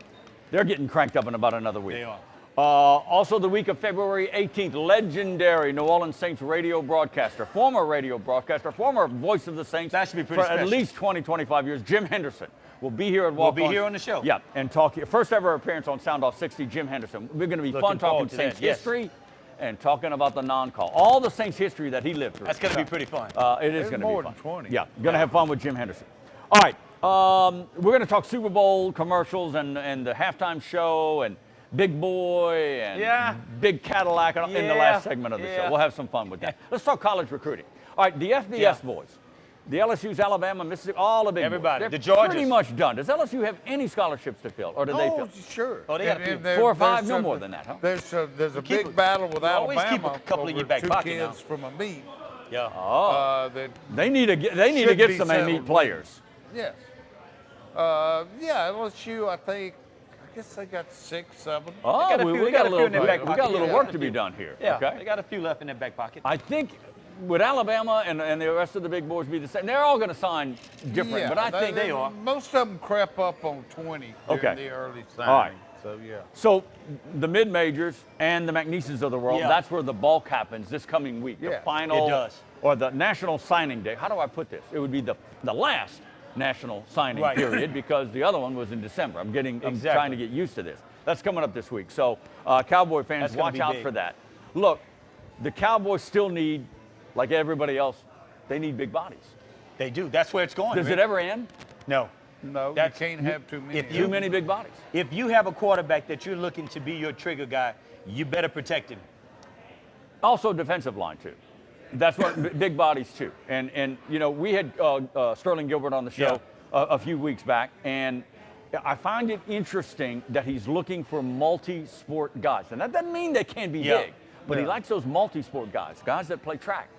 They're getting cranked up in about another week. They are. Also, the week of February 18th, legendary New Orleans Saints radio broadcaster, former voice of the Saints That should be pretty for at special. least 20, 25 years, Jim Henderson. Will be here at We'll Walk be here on the show. Yeah, and talk here. First ever appearance on Sound Off 60, Jim Henderson. We're going to be Looking fun talking forward to that, Saints yes. history and talking about the non-call. All the Saints history that he lived through. That's going to be pretty fun. It is There's going to more be fun. than 20. Yeah, going to have fun with Jim Henderson. All right, we're going to talk Super Bowl commercials and the halftime show and Big Boy and Big Cadillac in the last segment of the show. We'll have some fun with that. Let's talk college recruiting. All right, the FBS boys. The LSU's, Alabama, Mississippi, all the big Everybody. boys. The They're Georgias. pretty much done. Does LSU have any scholarships to fill, or do they fill? Sure. Oh, they got a few. 4 or 5, no more than that, huh? There's a keep big battle with you always Alabama keep a couple in over your back 2 pocket kids now. from a meet. Yeah. That They need to should get be some settled. meat players. Yes. LSU, I think, I guess they got 6, 7. Oh, got a we few- they got got a a few little in their back we got a pocket. little Yeah, work got to a be few. done here. Yeah, Okay. they got a few left in their back pocket. I think would Alabama and the rest of the big boys be the same? They're all going to sign different, but I think they are. Most of them crept up on 20 during Okay. the early signing. All right. So, yeah. So the mid-majors and the McNeeses of the world, Yeah. that's where the bulk happens this coming week. The Yeah, final it does. or the National Signing Day. How do I put this? It would be the last National Signing period because the other one was in December. I'm trying to get used to this. That's coming up this week. So Cowboy fans, watch out for that. Look, the Cowboys still need, like everybody else, they need big bodies. They do. That's where it's going. Does it ever end? No. No, you can't have too many. Too many big bodies. If you have a quarterback that you're looking to be your trigger guy, you better protect him. Also defensive line, too. That's what big bodies, too. And you know, we had Sterling Gilbert on the show a few weeks back, and I find it interesting that he's looking for multi-sport guys. And that doesn't mean they can't be big, but he likes those multi-sport guys that play track.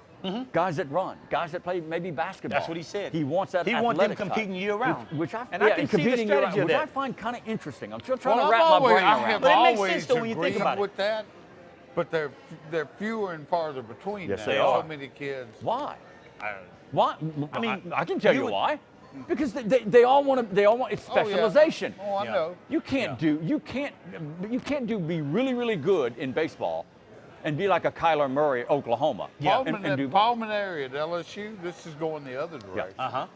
Guys that run, guys that play maybe basketball. That's what he said. He wants that. He wants them competing year round. Which I can see the strategy of which that. I find kind of interesting. I'm still trying to wrap my brain around. I have But it makes always sense, though, when you think agreed about it. with that, but they're fewer and farther between. Yes, now. they are. So many kids. Why? Why? I mean, I can tell you why. Because they all want it's specialization. Oh, I know. You can't be really, really good in baseball and be like a Kyler Murray at Oklahoma. Palmineri at LSU, this is going the other direction.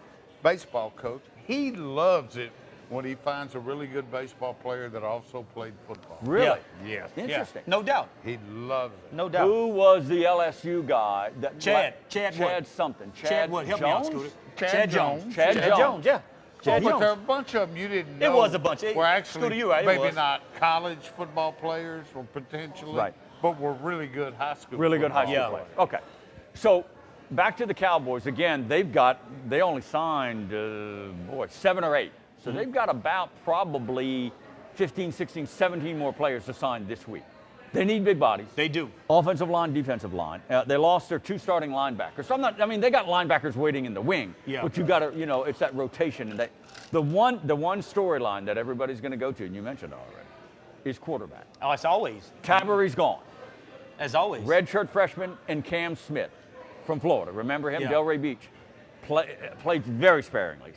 Baseball coach, he loves it when he finds a really good baseball player that also played football. Really? Yes. Interesting. No doubt. He loves it. No doubt. Who was the LSU guy? Chad something. Chad what? Help me out, Scooter. Chad Jones. Chad Jones. Yeah. Chad But Jones. there are a bunch of them you didn't know. It was a bunch. Were actually Scooter, you're right, it maybe was. not college football players or potentially, but were really good high school. Really good high school players. Okay. So back to the Cowboys again. They only signed 7 or 8. So they've got about probably 15, 16, 17 more players to sign this week. They need big bodies. They do. Offensive line, defensive line. They lost their 2 starting linebackers. So they got linebackers waiting in the wing. Yeah. But you got to, it's that rotation. And the one storyline that everybody's going to go to, and you mentioned it already, is quarterback. Oh, it's always. Tabary's gone. As always. Redshirt freshman and Cam Smith from Florida. Remember him? Delray Beach. Played very sparingly.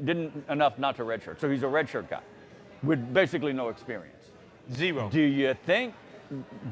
Didn't enough not to redshirt. So he's a redshirt guy with basically no experience. Zero. Do you think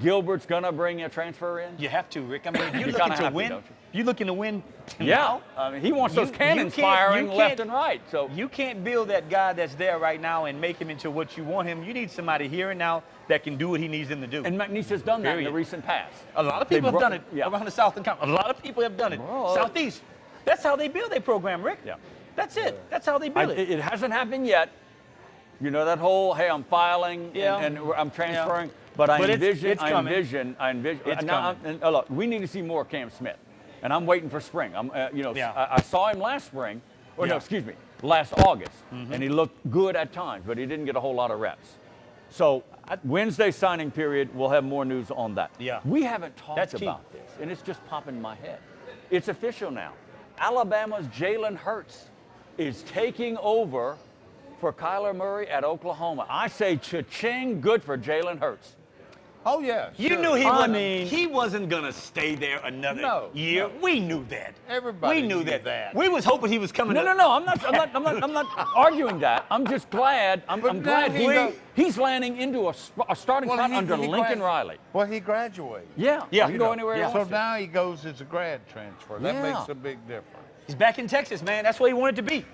Gilbert's going to bring a transfer in? You have to, Rick. I mean, if you're You looking kinda to have to, win, don't you? you're looking to win Yeah. now. I mean, he wants those cannons firing left and right. So you can't build that guy that's there right now and make him into what you want him. You need somebody here and now that can do what he needs him to do. And McNeese has done that in the recent past. A lot of people have done it around the Southern Conference. A lot of people have done it. Southeast. That's how they build their program, Rick. Yeah. That's it. That's how they build it. It hasn't happened yet. You know, that whole, hey, I'm filing and I'm transferring. But I envision. It's coming. It's coming. Look, we need to see more Cam Smith. And I'm waiting for spring. I saw him last spring, last August. And he looked good at times, but he didn't get a whole lot of reps. So Wednesday signing period, we'll have more news on that. Yeah. We haven't talked about this, and it's just popping in my head. It's official now. Alabama's Jalen Hurts is taking over for Kyler Murray at Oklahoma. I say cha-ching, good for Jalen Hurts. Oh, yeah. You knew he wasn't going to stay there another year. No. We knew that. Everybody knew that. We was hoping he was coming. No. I'm not arguing that. I'm just glad. I'm glad he's landing into a starting spot under Lincoln Riley. Well, he graduated. Yeah. He can go anywhere else. So now he goes as a grad transfer. That makes a big difference. He's back in Texas, man. That's where he wanted to be.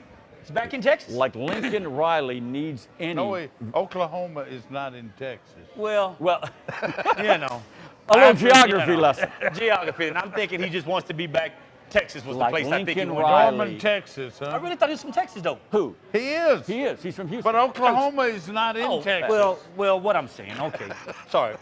He's back in Texas. Like Lincoln Riley needs any. No way. Oklahoma is not in Texas. Well, you know. A little geography lesson. Geography. And I'm thinking he just wants to be back. Texas was like the place I think he Lincoln would Riley. go. Norman, Texas, huh? I really thought he was from Texas, though. Who? He is. He is. He's from Houston. But Oklahoma is not in Texas. Well, what I'm saying. Okay. Sorry.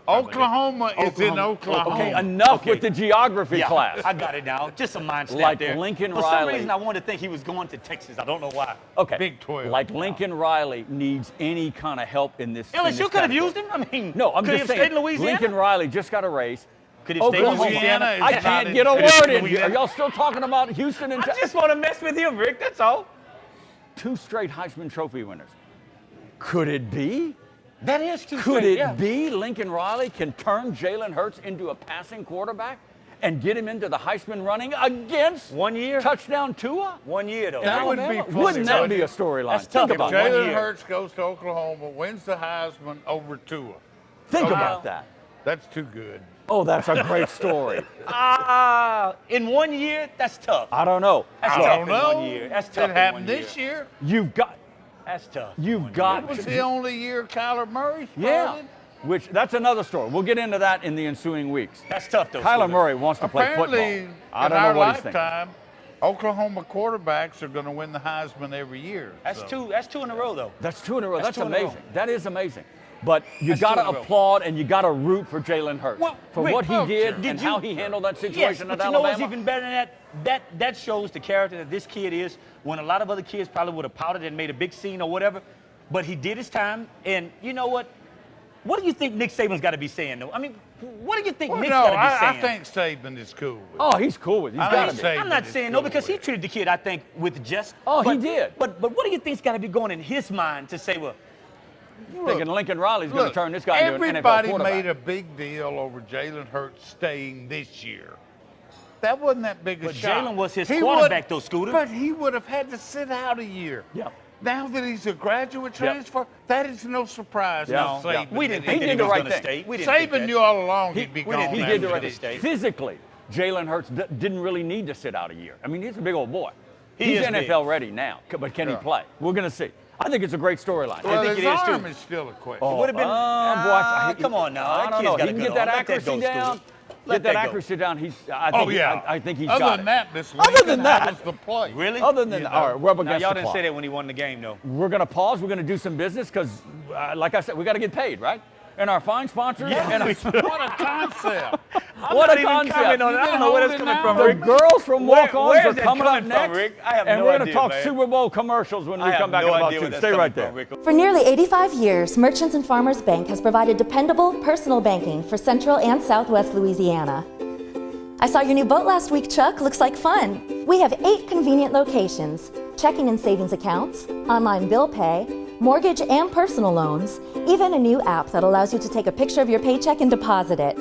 Oklahoma is in Oklahoma. Okay, enough with the geography class. I got it now. Just a mind snap like there. Lincoln For Riley. some reason, I wanted to think he was going to Texas. I don't know why. Okay. Big 12. Like Lincoln Riley needs any kind of help in this. LSU could have used him. I mean, no, I'm just saying. Stayed in Louisiana? Lincoln Riley just got a raise. Could he stay in Louisiana? I can't get a word in here. Are y'all still talking about Houston and I just want to mess with him, Rick. That's all. 2 straight Heisman Trophy winners. Could it be? That is 2 Could straight. it be Lincoln Riley can turn Jalen Hurts into a passing quarterback and get him into the Heisman running against 1 year touchdown Tua? 1 year, though. That would be fun. Wouldn't that be a storyline? That's tough. Think about Jalen Hurts goes to Oklahoma, wins the Heisman over Tua. Think about that. That's too good. Oh, that's a great story. In 1 year, that's tough. I don't know. That's I tough don't in know. 1 year. That's tough It in happened 1 year. this year. You've got. That's tough. You've got. It was the only year Kyler Murray started. Yeah. Which that's another story. We'll get into that in the ensuing weeks. That's tough though. Kyler Scooter. Murray wants to play Apparently, football. I in don't our know what he's thinking. lifetime, Oklahoma quarterbacks are going to win the Heisman every year. That's so. two in a row though. That's 2 in a row. That's two in a row. amazing. That is amazing. But you That's got 2 to in a row. applaud and you got to root for Jalen Hurts for Rick, what he did and you- how he handled that Yes, situation but at you know what's Alabama. even better than that? That shows the character that this kid is. When a lot of other kids probably would have pouted and made a big scene or whatever, but he did his time. And you know what? What do you think Nick Saban's got to be saying though? I mean, what do you think Nick's got to be saying? I think Saban is cool with it. Oh, he's cool with it. He's I got think to be. Saban I'm not is saying cool no because he with it. treated the kid, I think, with just. Oh, he but- did. But what do you think's got to be going in his mind to say, well, Thinking Lincoln Riley's going to Look, turn this guy into an NFL everybody quarterback. made a big deal over Jalen Hurts staying this year. That wasn't that big a But shot. Jalen was his He quarterback, would- though, Scooter. But he would have had to sit out a year. Yeah. Now that he's a graduate transfer, that is no surprise. Yeah. Now Yeah. Saban we didn't did think it. that he did the was right going to thing. stay. We didn't think Saban that. knew all along he'd be gone. He after did the right this. thing. Physically, Jalen Hurts didn't really need to sit out a year. I mean, he's a big old boy. He He's is NFL big. ready now, but can he Yeah. play? We're going to see. I think it's a great storyline. Well, I think his it is, too. arm is still a question. Oh, would have been. boy, Come on now. I That don't kid's know. got He a can good get that arm. Let accuracy go, down. Scooter. Get that go. accuracy down. Oh, yeah. I think he's Other got than it. that, this Other Lincoln than that- handles the play. Really? Other than that, all right, we're up Now, against y'all the didn't clock. say that when he won the game, though. We're going to pause. We're going to do some business because, like I said, we got to get paid, right? And our fine sponsors. Yeah, and we What a concept. what not a even concept. commenting on it. I don't know where that's holding coming out. from, The Rick. girls from Walk-Ons where's are that coming up coming from, next. Rick? I have and no we're going to idea, talk man. Super Bowl commercials when we I come have back no in about idea 2. where that's Stay coming right from, there. Rick. For nearly 85 years, Merchants and Farmers Bank has provided dependable personal banking for Central and Southwest Louisiana. I saw your new boat last week, Chuck. Looks like fun. We have 8 convenient locations, checking and savings accounts, online bill pay, mortgage and personal loans, even a new app that allows you to take a picture of your paycheck and deposit it.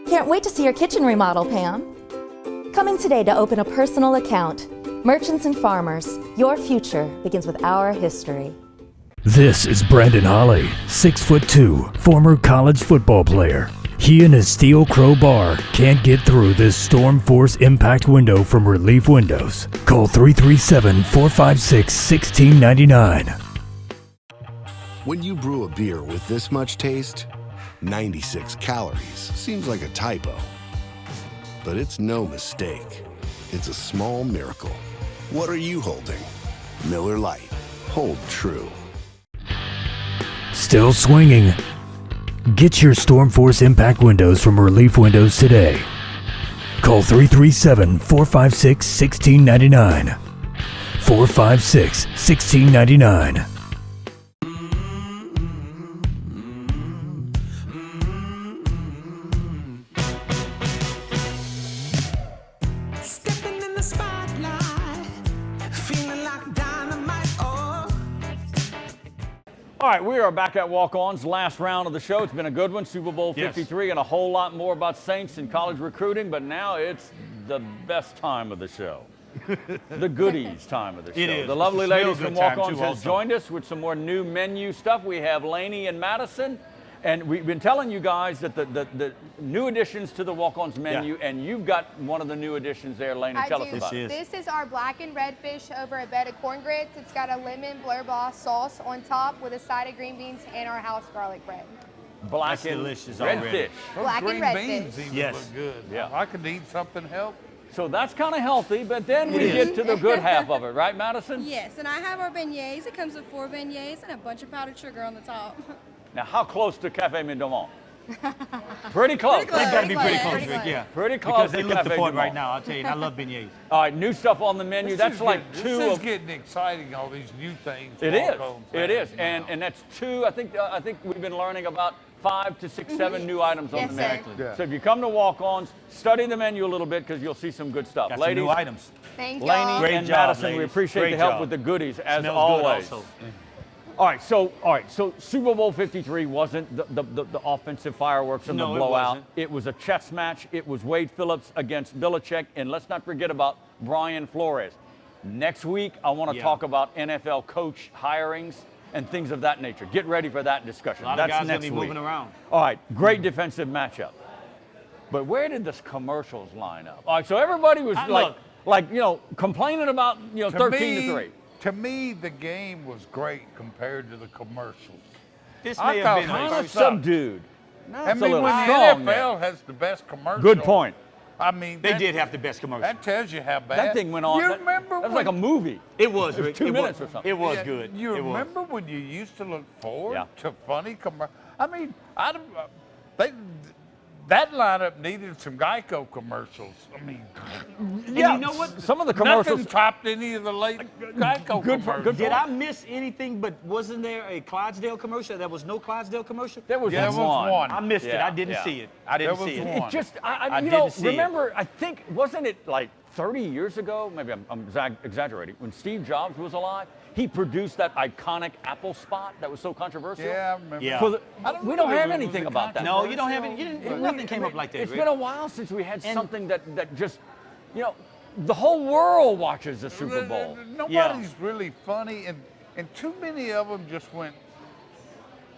Can't wait to see your kitchen remodel, Pam. Come in today to open a personal account. Merchants and Farmers, your future begins with our history. This is Brandon Holly, 6'2", former college football player. He and his steel crowbar can't get through this storm force impact window from Relief Windows. Call 337-456-1699. When you brew a beer with this much taste, 96 calories seems like a typo. But it's no mistake. It's a small miracle. What are you holding? Miller Lite. Hold true. Still swinging? Get your storm force impact windows from Relief Windows today. Call 337-456-1699. 456-1699. Stepping in the spotlight, feeling like dynamite. Oh. All right, we are back at Walk-Ons, last round of the show. It's been a good one, Super Bowl 53, and a whole lot more about Saints and college recruiting, but now it's the best time of the show. The goodies time of the show. It is. The lovely It's a real ladies good from time, Walk-Ons too, has also. joined us with some more new menu stuff. We have Lainey and Madison, and we've been telling you guys that the new additions to the Walk-Ons menu, and you've got one of the new additions there, Lainey. Tell us about it. This is our black and red fish over a bed of corn grits. It's got a lemon blurbois sauce on top with a side of green beans and our house garlic bread. Black That's and delicious red already. fish. Those Black and green red beans fish. even Yes. look good. Yeah. I could eat something healthy. So that's kind of healthy, but then we It get is. to the good half of it, right, Madison? Yes, and I have our beignets. It comes with 4 beignets and a bunch of powdered sugar on the top. Now, how close to Cafe Middomont? Pretty close. They got to be pretty close, Rick, yeah. Pretty close Because to they look Cafe the part Dumont. right now, I'll tell you, and I love beignets. All right, new stuff on the menu. This That's is like getting- two This is of. getting exciting, all these new things. It is. Walk-Ons It have is, now. and that's two. I think we've been learning about 5 to 6, 7 new items on Yes, the sir. menu. Exactly. Yeah. So if you come to Walk-Ons, study the menu a little bit because you'll see some good stuff. Got Ladies, some new items. Thank Lainey y'all. Great and job, Madison, we ladies. appreciate Great the help job. with the goodies as Smells always. good also. All right, so Super Bowl 53 wasn't the offensive fireworks and No, the it blowout. wasn't. It was a chess match. It was Wade Phillips against Belichick, and let's not forget about Brian Flores. Next week, I want to Yeah. talk about NFL coach hirings and things of that nature. Get ready for that discussion. A lot That's of guys next gonna be week. moving around. All right, great defensive matchup. But where did the commercials line up? All right, so everybody was complaining about 13-3. To me, the game was great compared to the commercials. This I may thought have been Kind a of subdued. I That's a mean, little when the strong NFL there. has the best commercial. Good point. I mean, They did have the best commercial. That tells you how bad. That thing went on. You that, remember that was like a movie. It was. It was Rick. 2 It minutes was. or something. It was Yeah, good. You It was. remember when you used to look forward Yeah. to funny commercials? I mean, that lineup needed some Geico commercials. I mean, Yeah, you know what? Some of the commercials. nothing topped any of the late Geico commercials. Did I miss anything? But wasn't there a Clydesdale commercial? There was no Clydesdale commercial. There was, Yeah, there was one. I missed it. Yeah, I didn't yeah. see it. I didn't There see was it. one. It just, I you didn't know, see it. remember, I think, wasn't it like 30 years ago? Maybe I'm exaggerating. When Steve Jobs was alive, he produced that iconic Apple spot that was so controversial. Yeah, I remember. Yeah. For the- I don't we know don't if have it was anything a about that. No, you don't have controversial, any. You but- didn't, nothing came up like that. It's Rick. been a while since we had something that just, the whole world watches the Super Bowl. Nobody's really funny, and too many of them just went.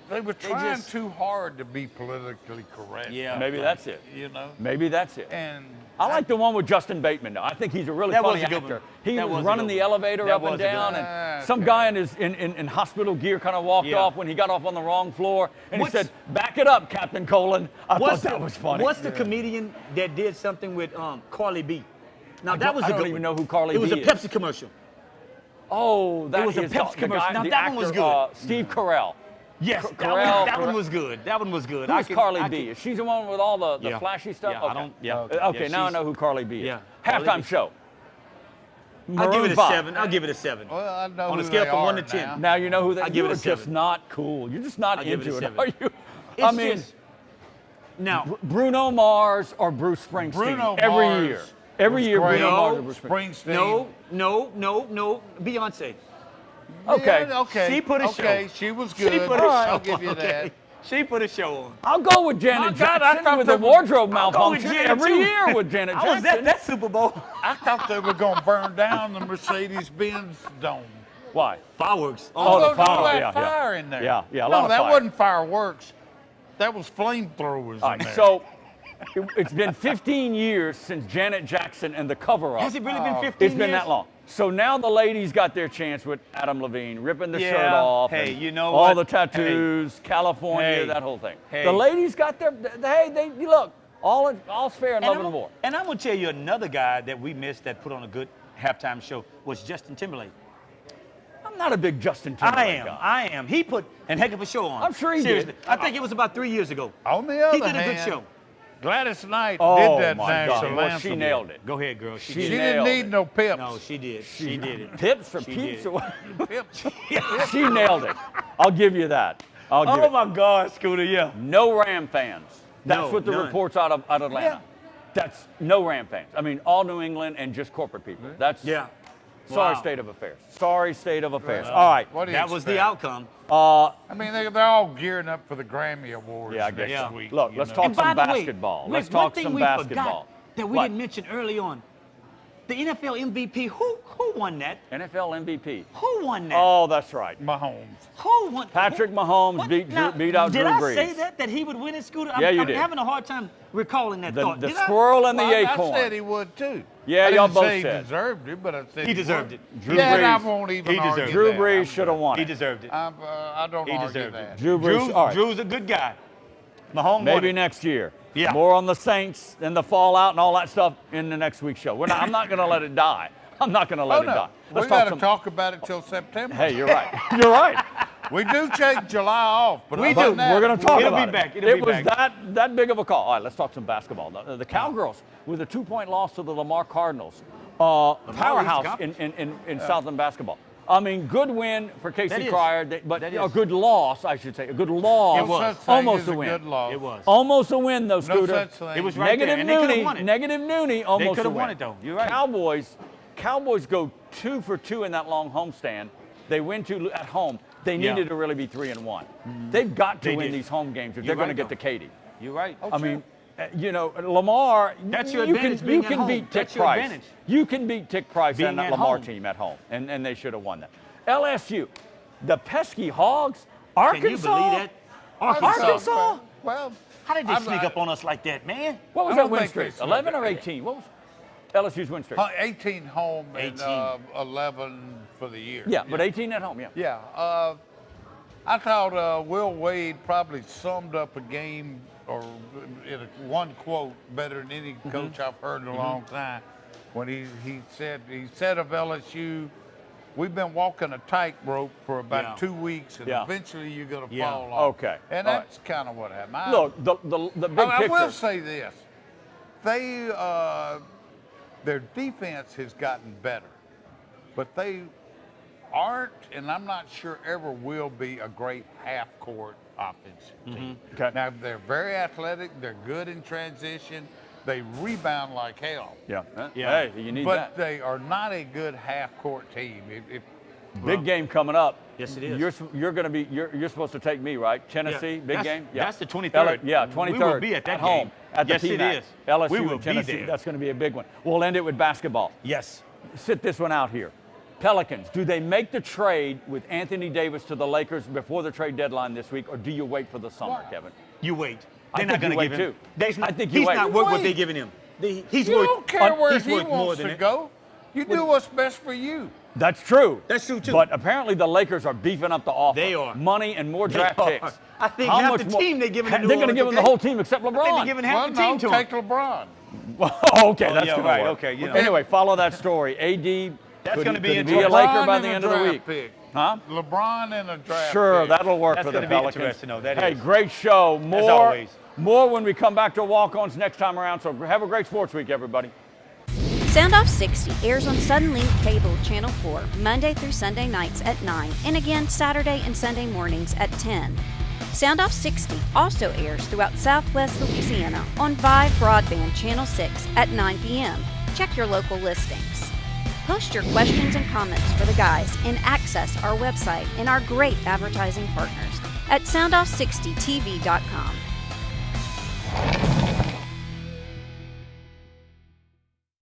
They were trying just- too hard to be politically correct. Yeah. Maybe that's it. You know. Maybe that's it. And I like the one with Justin Bateman, though. I think he's a really That funny was a good actor. one. He That was was a running good the one. elevator That up and was a good down, one. and some guy in hospital gear kind of walked Yeah. off when he got off on the wrong floor, and What's- he said, "Back it up, Captain Colon." I thought that was funny. What's the comedian that did something with Carly B? Now that was I a don't good even one. know who Carly It was B a is. Pepsi commercial. Oh, that It was a is Pepsi the commercial. guy, Now, the that one was actor, good. Steve Carell. Yes, Carell- that one was good. That one was good. Who's Carly B? Is she the one with all the Yeah. flashy stuff? Yeah, okay. I don't. Yeah. Okay, Yeah, now I she's- know who Carly B is. Yeah. Carly Halftime B. show. I'll give it Maroon a 5. 7. I'll give it a 7. Well, I know On a who scale they from 1 are to 10. now. Now you know who they are. I'll give it a You're just 7. not cool. You're just not I'll give it into a it, 7. are you? It's I mean, just, now, Bruno Mars or Bruce Springsteen Bruno every Mars year. Every was year, great. Bruno Mars No, or Bruce Springsteen. Springsteen. no. Beyonce. Okay. Yeah, okay. She put a Okay, show. she was good. She put a show. I'll give you okay. that. She put a show on. I'll go with Janet My God, I Jackson thought with that the was- wardrobe I'll go with malfunction Janet every too. year with Janet I was Jackson. at that Super Bowl. I thought they were going to burn down the Mercedes-Benz Dome. Why? Fireworks. Oh, the no, fire, that yeah, fire yeah. in there. Yeah, yeah, a No, lot of that fire. wasn't fireworks. That was flamethrowers All in right, there. so it's been 15 years since Janet Jackson and the cover-up. Has it really been 15 It's been years? that long. So now the ladies got their chance with Adam Levine, ripping the Yeah. shirt off. Hey, and you know all what? the tattoos, California, Hey. that whole thing. Hey. The ladies got their, they look, all's fair in love and war. And I'm going to tell you another guy that we missed that put on a good halftime show was Justin Timberlake. I'm not a big Justin Timberlake guy. I am. He put a heck of a show on. I'm sure he Seriously. did. I think it was about 3 years ago. On the other He did a good hand, show. Gladys Knight Oh, did that my national God. Well, anthem. she nailed it. Go ahead, girl. She She nailed didn't need it. no pips. No, she did. She did it. Pips or She peeps did. or what? Pips. She nailed it. I'll give you that. I'll give Oh, it. my God, Scooter, yeah. No Ram fans. That's No, what the none. reports out of Atlanta. Yeah. That's no Ram fans. I mean, all New England and just corporate people. That's Yeah. sorry Wow. state of affairs. Sorry state of affairs. Well, all right. What do you That was the expect? outcome. I mean, they're all gearing up for the Grammy Awards Yeah, I guess next so. week. Look, you let's know. talk And by some the way, basketball. Rick, Let's one talk thing some we basketball. forgot that we What? didn't mention early on. The NFL MVP, who won that? NFL MVP. Who won that? Oh, that's right. Mahomes. Who won? Patrick Mahomes What? beat Now, out did Drew I Brees. say that he would win it, Scooter? Yeah, you I'm did. having a hard time recalling that The, thought. the Did I? squirrel and the Well, acorn. I said he would too. Yeah, I y'all didn't both say said. he deserved it, but I said He he deserved would. it. Drew Yeah, and I Brees. won't even He deserved argue it. Drew that. Brees I'm should have done. won He it. deserved it. I don't He argue deserved that. it. Drew Brees. all right. Drew's a good guy. Mahomes won Maybe it. next year. Yeah. More on the Saints and the fallout and all that stuff in the next week's show. I'm not going to let it die. I'm not going to let Oh, it no. die. We got to talk about it till September. Hey, you're right. You're right. We do take July off, but We other do. than that, We're going to talk It'll about be back. it. It'll It be was back. that big of a call. All right, let's talk some basketball. The Cowgirls with a 2-point loss to the Lamar Cardinals. Powerhouse in Southland basketball. I mean, good win for That Casey is. Cryer, but That a is. good loss, I should say. A good loss. It was. No such thing Almost as a win. Good loss. It was. Almost a win, though, No Scooter. such thing. It was right there, Negative and they could have won Noonie. it. Negative Noonie. Almost could a have win. won it, though. You're right. Cowboys go 2 for 2 in that long homestand. They win 2 at home. They Yeah. needed to really be 3-1. They've got to They win did. these home games if You're they're going to right, get to though. Katy. You're right. I mean, Lamar. That's your you advantage can, being you at can home. beat Tick That's your Price. advantage. You can beat Tick Price Being and that at Lamar home. team at home, and they should have won that. LSU. the pesky Hogs, Arkansas. Can you believe that? Arkansas? Well, how did they sneak up on us like that, man? What was that win streak? 11 or 18? What was LSU's win streak? 18 home 18. and 11 for the year. Yeah, but 18 at home, yeah. Yeah. I thought Will Wade probably summed up a game, or in one quote, better than any coach I've heard in a long time. When he said of LSU, we've been walking a tightrope for about 2 weeks, and eventually you're going to fall off. Okay. And that's kind of what happened. Look, the big I picture. will say this. Their defense has gotten better, but they aren't, and I'm not sure ever will be, a great half-court offensive team. Okay. Now, they're very athletic. They're good in transition. They rebound like hell. Yeah. Hey, you need that. But they are not a good half-court team. Big game coming up. Yes, it is. You're supposed to take me, right? Tennessee, big game. Yeah, that's the 23rd. Yeah, 23rd. We will be at that home game. at the Yes, it PMAC. is. LSU We will and Tennessee. be there. That's going to be a big one. We'll end it with basketball. Yes. Sit this one out here. Pelicans, do they make the trade with Anthony Davis to the Lakers before the trade deadline this week, or do you wait for the summer, Kevin? You wait. I They're not think going you to wait give him. too. I think you he's wait. not worth what they're giving him. He's You worth. don't care where he's he worth more wants than to it. go. You do what's best for you. That's true. That's true too. But apparently the Lakers are beefing up the offer. They are. Money and more draft They are. picks. I think How half much the more- team they're giving to New They're going to Orleans, give him the okay? whole team except LeBron. I think they're giving half the team to him. take LeBron. Okay, that's yeah, going right, to work. okay, you know. Anyway, follow that story. AD That's could, gonna be could interesting. be a Laker LeBron by and the a end of the draft week. pick. Huh? LeBron and a draft Sure, pick. that'll work That's for the gonna be Pelicans. interesting, though. That hey, is. great show. always. More when we come back to Walk-Ons next time around. So have a great sports week, everybody. Sound Off 60 airs on Suddenlink Cable Channel 4 Monday through Sunday nights at 9 and again Saturday and Sunday mornings at 10. Sound Off 60 also airs throughout Southwest Louisiana on Vive Broadband Channel 6 at 9 p.m. Check your local listings. Post your questions and comments for the guys and access our website and our great advertising partners at soundoff60tv.com.